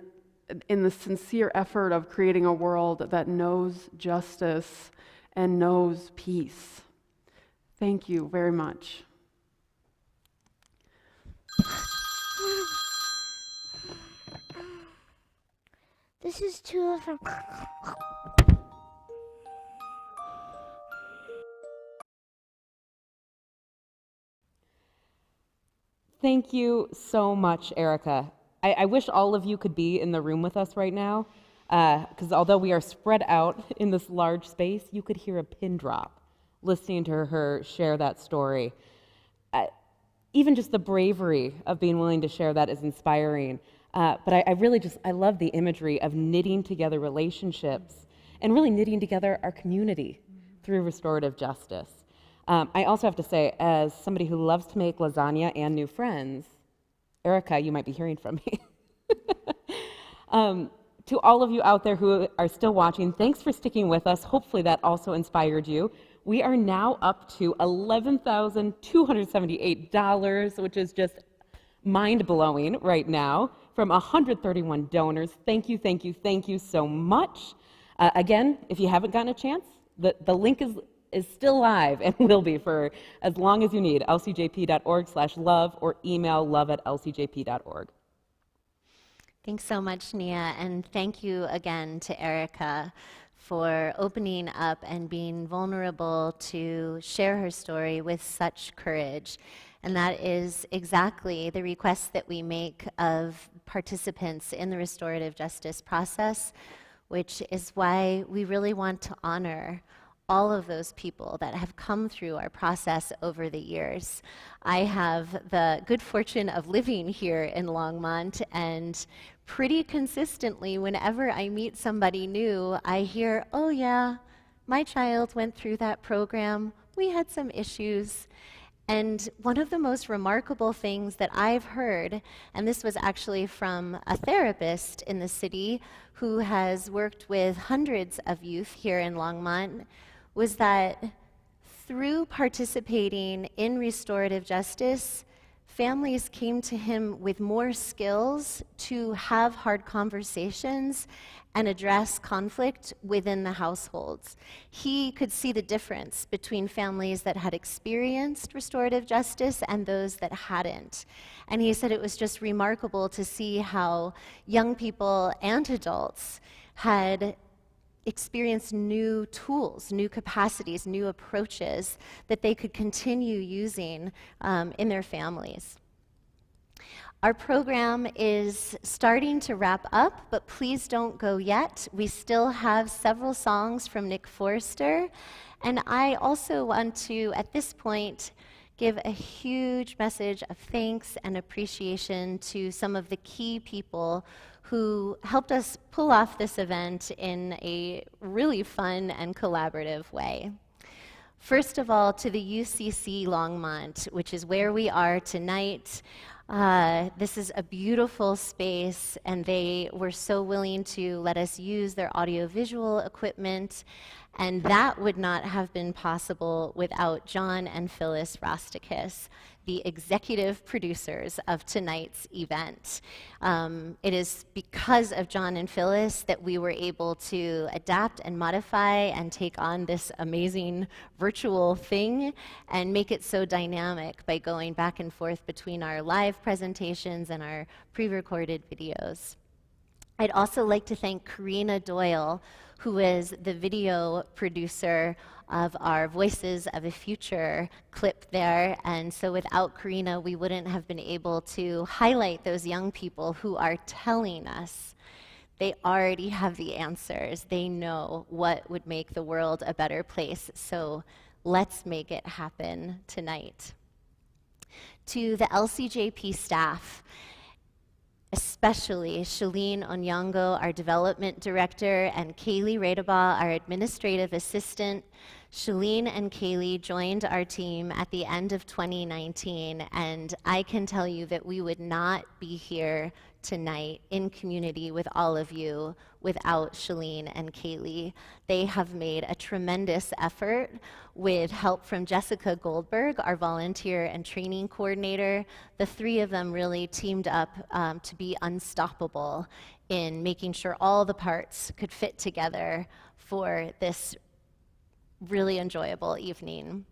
the sincere effort of creating a world that knows justice and knows peace. Thank you very much. This is too from. Thank you so much, Erica. I wish all of you could be in the room with us right now, because although we are spread out in this large space, you could hear a pin drop listening to her share that story. Even just the bravery of being willing to share that is inspiring. But I love the imagery of knitting together relationships and really knitting together our community through restorative justice. I also have to say, as somebody who loves to make lasagna and new friends, Erica, you might be hearing from me. To all of you out there who are still watching, thanks for sticking with us. Hopefully that also inspired you. We are now up to $11,278, which is just mind-blowing right now, from 131 donors. Thank you, thank you, thank you so much. Again, if you haven't gotten a chance, the link is still live and will be for as long as you need, lcjp.org/love or email love@lcjp.org. Thanks so much, Nia, and thank you again to Erica for opening up and being vulnerable to share her story with such courage. And that is exactly the request that we make of participants in the restorative justice process, which is why we really want to honor all of those people that have come through our process over the years. I have the good fortune of living here in Longmont, and pretty consistently, whenever I meet somebody new, I hear, oh yeah, my child went through that program. We had some issues. And one of the most remarkable things that I've heard, and this was actually from a therapist in the city who has worked with hundreds of youth here in Longmont, was that Through participating in restorative justice, families came to him with more skills to have hard conversations and address conflict within the households. He could see the difference between families that had experienced restorative justice and those that hadn't. And he said it was just remarkable to see how young people and adults had experienced new tools, new capacities, new approaches that they could continue using in their families. Our program is starting to wrap up, but please don't go yet. We still have several songs from Nick Forster, and I also want to, at this point, give a huge message of thanks and appreciation to some of the key people who helped us pull off this event in a really fun and collaborative way. First of all, to the UCC Longmont, which is where we are tonight. This is a beautiful space, and they were so willing to let us use their audiovisual equipment, and that would not have been possible without John and Phyllis Rostakis, the executive producers of tonight's event. It is because of John and Phyllis that we were able to adapt and modify and take on this amazing virtual thing and make it so dynamic by going back and forth between our live presentations and our pre-recorded videos. I'd also like to thank Karina Doyle, who is the video producer of our Voices of a Future clip there. And so without Karina, we wouldn't have been able to highlight those young people who are telling us they already have the answers. They know what would make the world a better place. So let's make it happen tonight. To the LCJP staff, especially Shalene Onyango, our development director, and Kaylee Radaba, our administrative assistant. Shalene and Kaylee joined our team at the end of 2019, and I can tell you that we would not be here tonight in community with all of you without Shalene and Kaylee. They have made a tremendous effort with help from Jessica Goldberg, our volunteer and training coordinator. The three of them really teamed up to be unstoppable in making sure all the parts could fit together for this really enjoyable evening.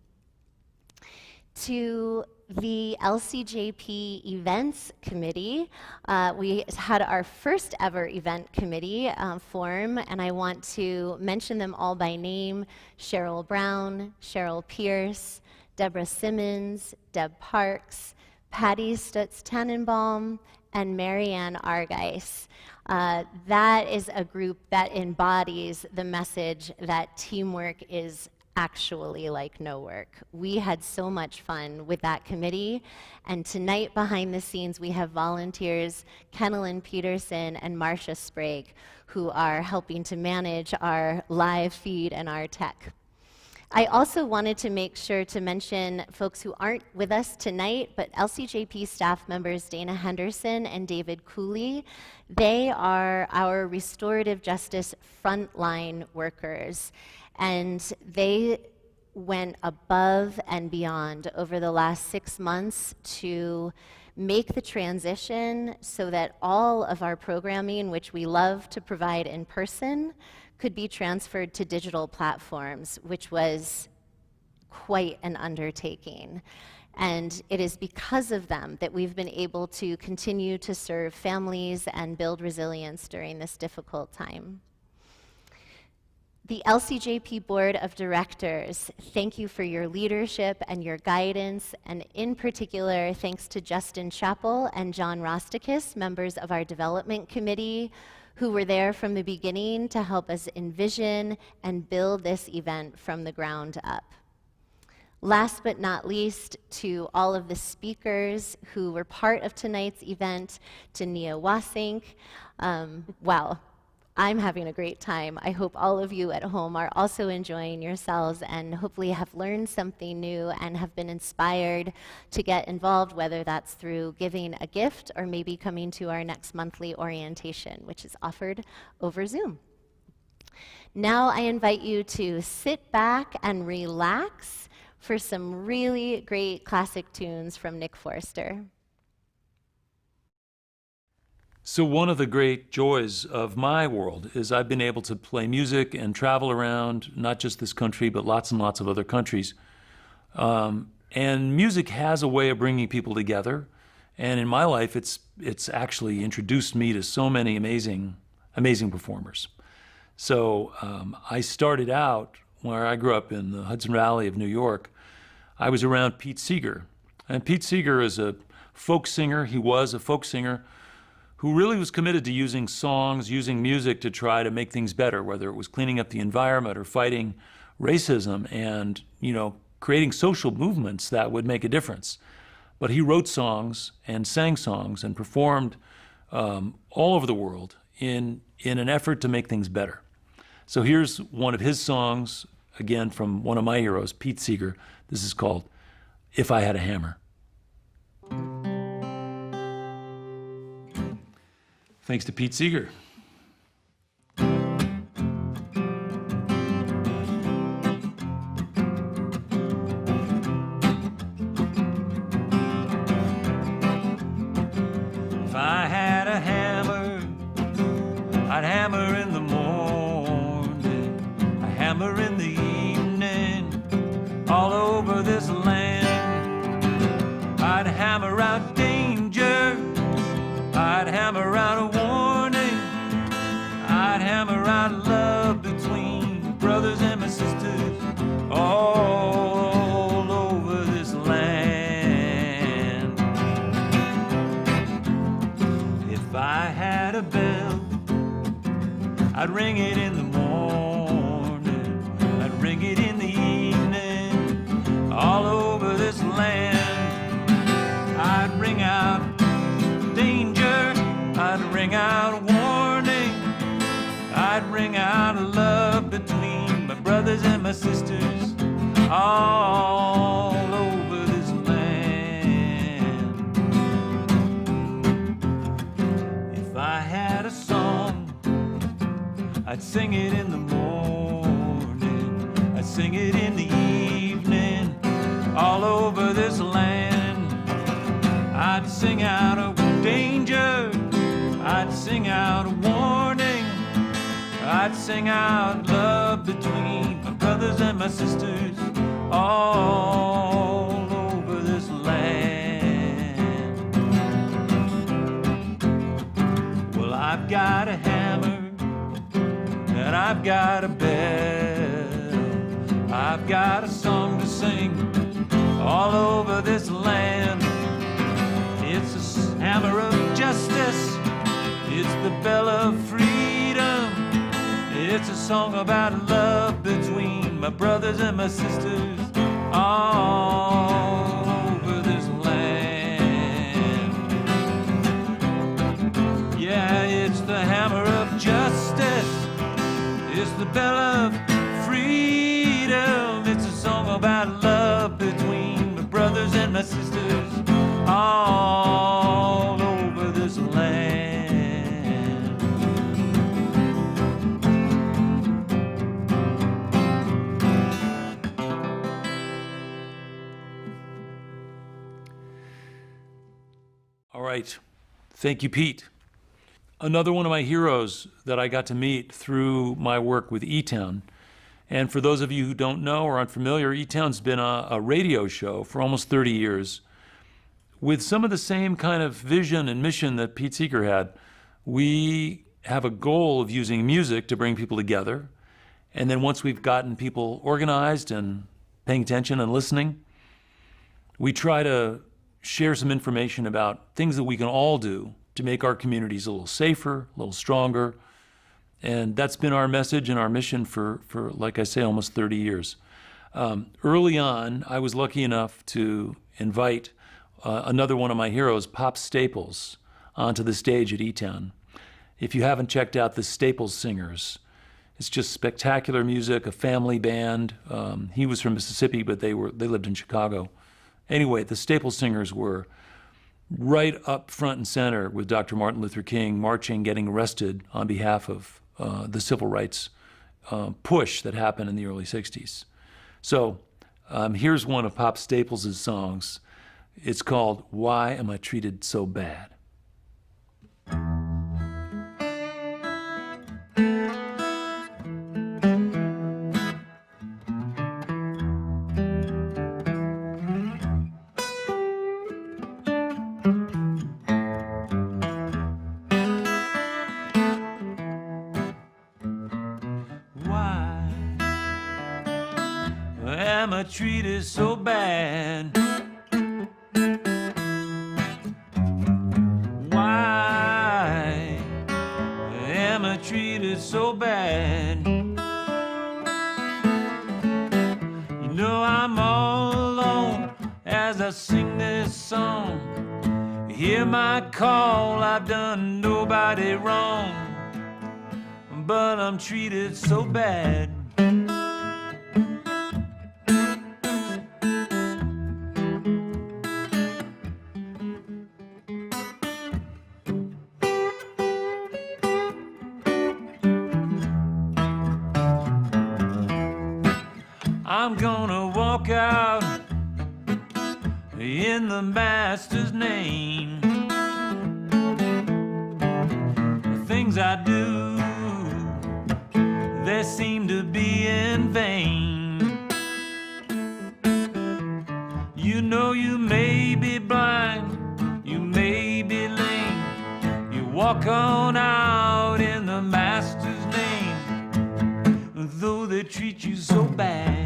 To the LCJP Events Committee, we had our first ever event committee form, and I want to mention them all by name: Cheryl Brown, Cheryl Pierce, Deborah Simmons, Deb Parks, Patty Stutz-Tannenbaum, and Marianne Argeis. That is a group that embodies the message that teamwork is actually like no work. We had so much fun with that committee, and tonight behind the scenes we have volunteers Kennelyn Peterson and Marcia Sprague, who are helping to manage our live feed and our tech. I also wanted to make sure to mention folks who aren't with us tonight, but LCJP staff members Dana Henderson and David Cooley. They are our restorative justice frontline workers, and they went above and beyond over the last 6 months to make the transition so that all of our programming, which we love to provide in person, could be transferred to digital platforms, which was quite an undertaking. And it is because of them that we've been able to continue to serve families and build resilience during this difficult time. The LCJP Board of Directors, thank you for your leadership and your guidance, and in particular, thanks to Justin Chappell and John Rostakis, members of our Development Committee, who were there from the beginning to help us envision and build this event from the ground up. Last but not least, to all of the speakers who were part of tonight's event, to Nia Wasink. Wow, I'm having a great time. I hope all of you at home are also enjoying yourselves and hopefully have learned something new and have been inspired to get involved, whether that's through giving a gift or maybe coming to our next monthly orientation, which is offered over Zoom. Now I invite you to sit back and relax. for some really great classic tunes from Nick Forster. So one of the great joys of my world is I've been able to play music and travel around, not just this country, but lots and lots of other countries. And music has a way of bringing people together. And in my life, it's actually introduced me to so many amazing performers. So I started out where I grew up in the Hudson Valley of New York. I was around Pete Seeger. And Pete Seeger is a folk singer. He was a folk singer who really was committed to using songs, using music to try to make things better, whether it was cleaning up the environment or fighting racism and, creating social movements that would make a difference. But he wrote songs and sang songs and performed all over the world in an effort to make things better. So here's one of his songs, again from one of my heroes, Pete Seeger. This is called If I Had a Hammer. Thanks to Pete Seeger. If I had a hammer, I'd hammer in the morning, a hammer in the evening, all over this land. I'd hammer out danger, I'd hammer out a warning, I'd hammer out love between brothers and my sisters all over this land. If I had a bell, I'd ring it in the morning, I'd ring it in the evening, all over this land. I'd ring out danger, I'd ring out a warning, I'd ring out love between my brothers and my sisters all over this land. If I had a song, I'd sing it in the morning, I'd sing it in the evening, all over this land. I'd sing out a danger, I'd sing out a warning, I'd sing out love between my brothers and my sisters all over this land. Well, I've got a hammer and I've got a bell, I've got a song to sing all over this land. It's a hammer of justice, it's the bell of freedom, it's a song about love between my brothers and my sisters all over this land. Yeah, it's the hammer of justice, it's the bell of freedom, it's a song about love between my brothers and my sisters all over this land. All right. Thank you, Pete. Another one of my heroes that I got to meet through my work with E-Town. And for those of you who don't know or aren't familiar, E-Town's been a radio show for almost 30 years. With some of the same kind of vision and mission that Pete Seeger had. We have a goal of using music to bring people together. And then once we've gotten people organized and paying attention and listening, we try to share some information about things that we can all do to make our communities a little safer, a little stronger. And that's been our message and our mission for like I say, almost 30 years. Early on, I was lucky enough to invite another one of my heroes, Pop Staples, onto the stage at E-Town. If you haven't checked out the Staples Singers, it's just spectacular music, a family band. He was from Mississippi, but they lived in Chicago. Anyway, the Staples Singers were right up front and center with Dr. Martin Luther King marching, getting arrested on behalf of the civil rights push that happened in the early 60s. So Here's one of Pop Staples' songs. It's called Why Am I Treated So Bad? Why am I treated so bad? Why am I treated so bad? You know I'm all alone as I sing this song. Hear my call, I've done nobody wrong, but I'm treated so bad. I'm gonna walk out in the Master's name. The things I do, they seem to be in vain. You know you may be blind, you may be lame. You walk on out in the Master's name, though they treat you so bad.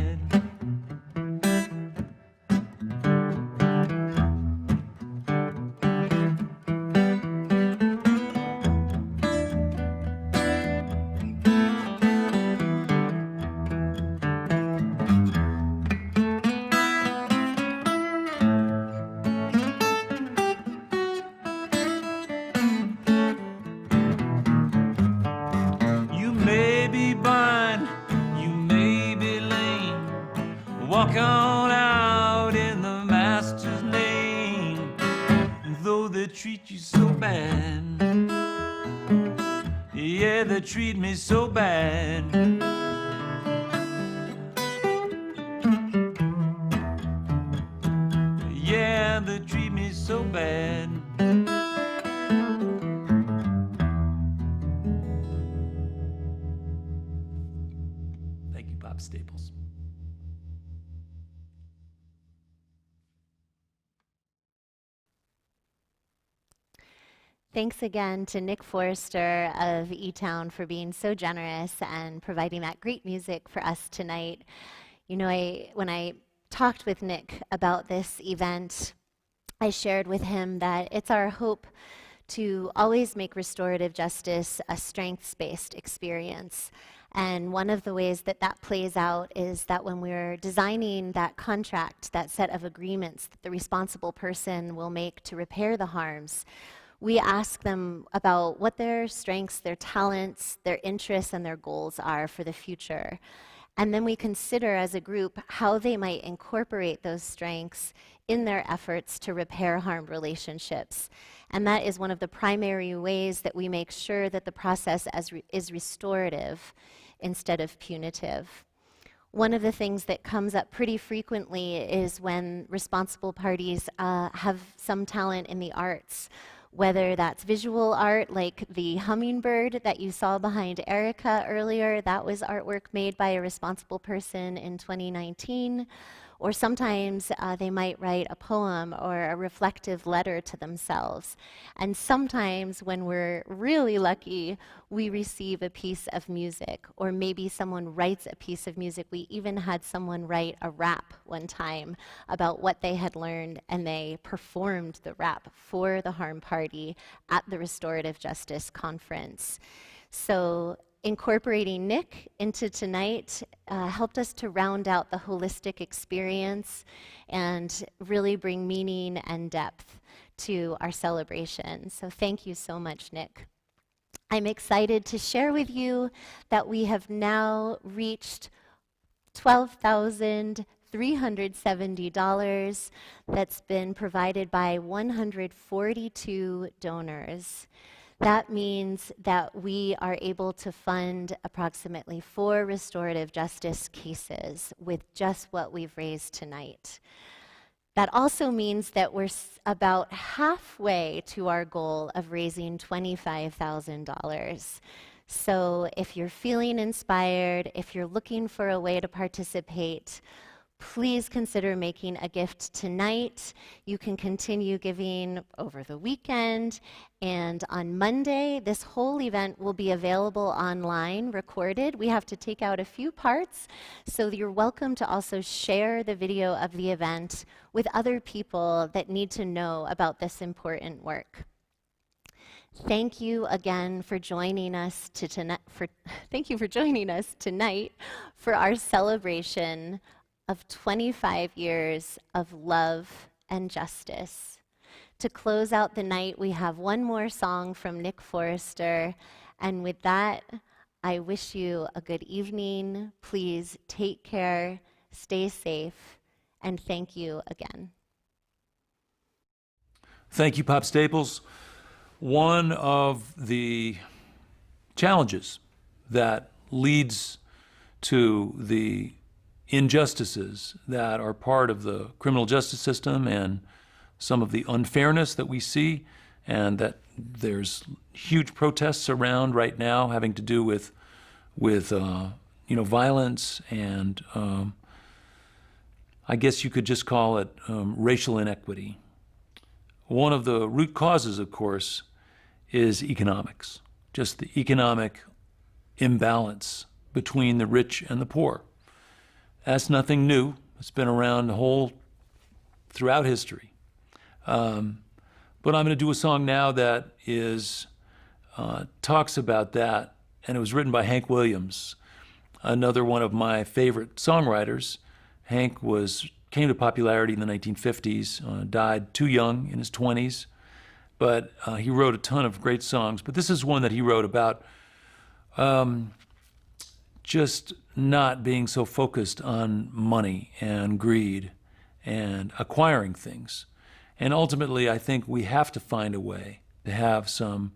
You may be blind, you may be lame. Walk on out in the Master's name, though they treat you so bad. Yeah, they treat me so bad. Yeah, they treat me so bad. Thank you, Pop Staples. Thanks again to Nick Forrester of E-Town for being so generous and providing that great music for us tonight. You know, when I talked with Nick about this event, I shared with him that it's our hope to always make restorative justice a strengths-based experience. And one of the ways that that plays out is that when we're designing that contract, that set of agreements that the responsible person will make to repair the harms, we ask them about what their strengths, their talents, their interests, and their goals are for the future. And then we consider as a group how they might incorporate those strengths in their efforts to repair harmed relationships. And that is one of the primary ways that we make sure that the process is restorative instead of punitive. One of the things that comes up pretty frequently is when responsible parties have some talent in the arts, whether that's visual art like the hummingbird that you saw behind Erica earlier. That was artwork made by a responsible person in 2019. Or sometimes they might write a poem or a reflective letter to themselves. And sometimes when we're really lucky, we receive a piece of music, or maybe someone writes a piece of music. We even had someone write a rap one time about what they had learned, and they performed the rap for the harm party at the Restorative Justice Conference. So incorporating Nick into tonight helped us to round out the holistic experience and really bring meaning and depth to our celebration. So thank you so much, Nick. I'm excited to share with you that we have now reached $12,370 that's been provided by 142 donors. That means that we are able to fund approximately 4 restorative justice cases with just what we've raised tonight. That also means that we're about halfway to our goal of raising $25,000. So if you're feeling inspired, if you're looking for a way to participate, please consider making a gift tonight. You can continue giving over the weekend. And on Monday, this whole event will be available online, recorded. We have to take out a few parts, so you're welcome to also share the video of the event with other people that need to know about this important work. Thank you again for joining us tonight for our celebration of 25 years of love and justice. To close out the night, we have one more song from Nick Forrester, and with that, I wish you a good evening. Please take care, stay safe, and thank you again. Thank you, Pop Staples. One of the challenges that leads to the injustices that are part of the criminal justice system and some of the unfairness that we see, and that there's huge protests around right now having to do with violence and I guess you could just call it racial inequity. One of the root causes, of course, is economics, just the economic imbalance between the rich and the poor. That's nothing new. It's been around throughout history. But I'm going to do a song now that talks about that, and it was written by Hank Williams, another one of my favorite songwriters. Hank came to popularity in the 1950s, died too young in his 20s, but he wrote a ton of great songs. But this is one that he wrote about just not being so focused on money and greed and acquiring things. And ultimately, I think we have to find a way to have some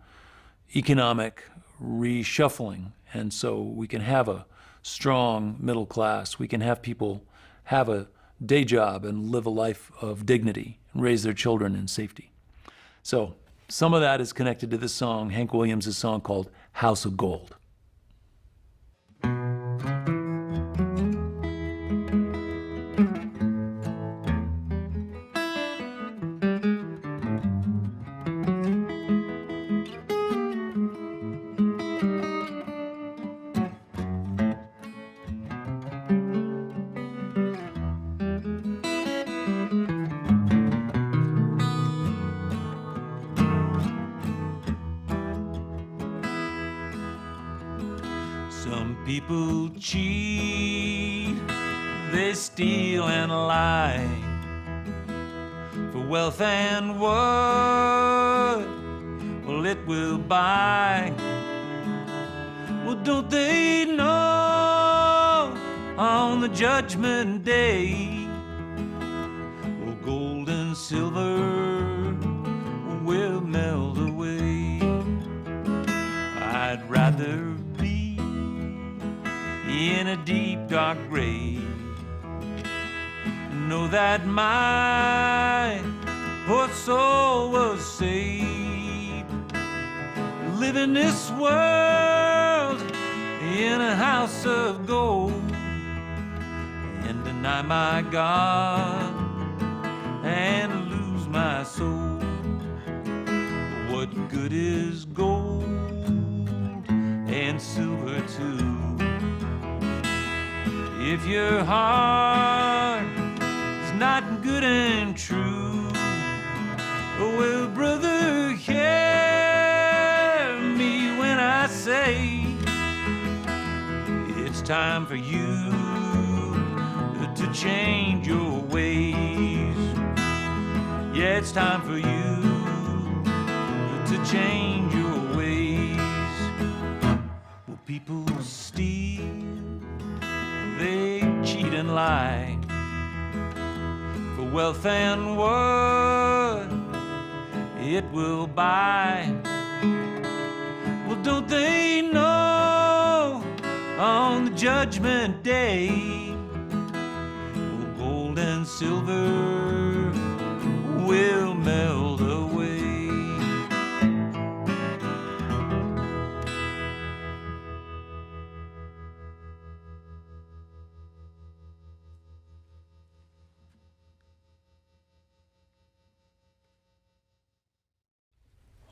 economic reshuffling, and so we can have a strong middle class. We can have people have a day job and live a life of dignity and raise their children in safety. So some of that is connected to this song, Hank Williams' song called House of Gold. Some people cheat, they steal and lie for wealth and what, well, it will buy. Well, don't they know on the judgment day, well, gold and silver will melt away. I'd rather in a deep dark grave, know that my poor soul was saved. Live in this world in a house of gold and deny my God and lose my soul. What good is gold and silver too if your heart is not good and true? Oh, well, brother, hear me when I say it's time for you to change your ways. Yeah, it's time for you to change your ways. Well, people steal, they cheat and lie for wealth and what it will buy. Well, don't they know on the judgment day, well, gold and silver will melt away.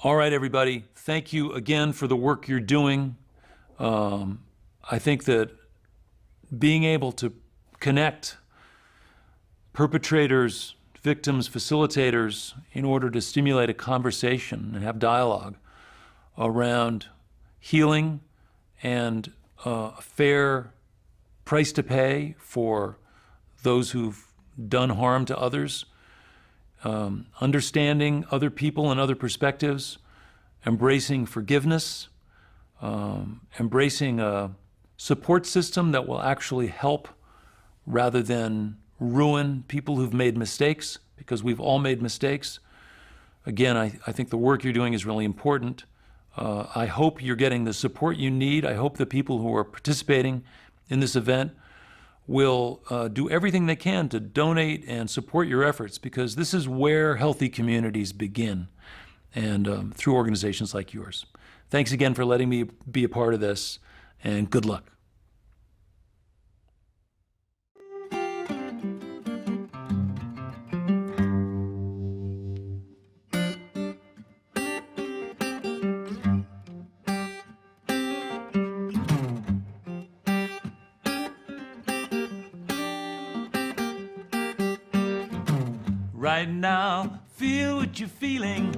All right, everybody. Thank you again for the work you're doing. I think that being able to connect perpetrators, victims, facilitators, in order to stimulate a conversation and have dialogue around healing and a fair price to pay for those who've done harm to others, understanding other people and other perspectives, embracing forgiveness, embracing a support system that will actually help rather than ruin people who've made mistakes, because we've all made mistakes. Again, I think the work you're doing is really important. I hope you're getting the support you need. I hope the people who are participating in this event will do everything they can to donate and support your efforts, because this is where healthy communities begin, and through organizations like yours. Thanks again for letting me be a part of this, and good luck. Right now, feel what you're feeling.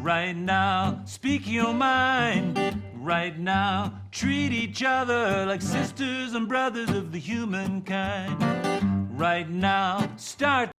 Right now, speak your mind. Right now, treat each other like sisters and brothers of the humankind. Right now, start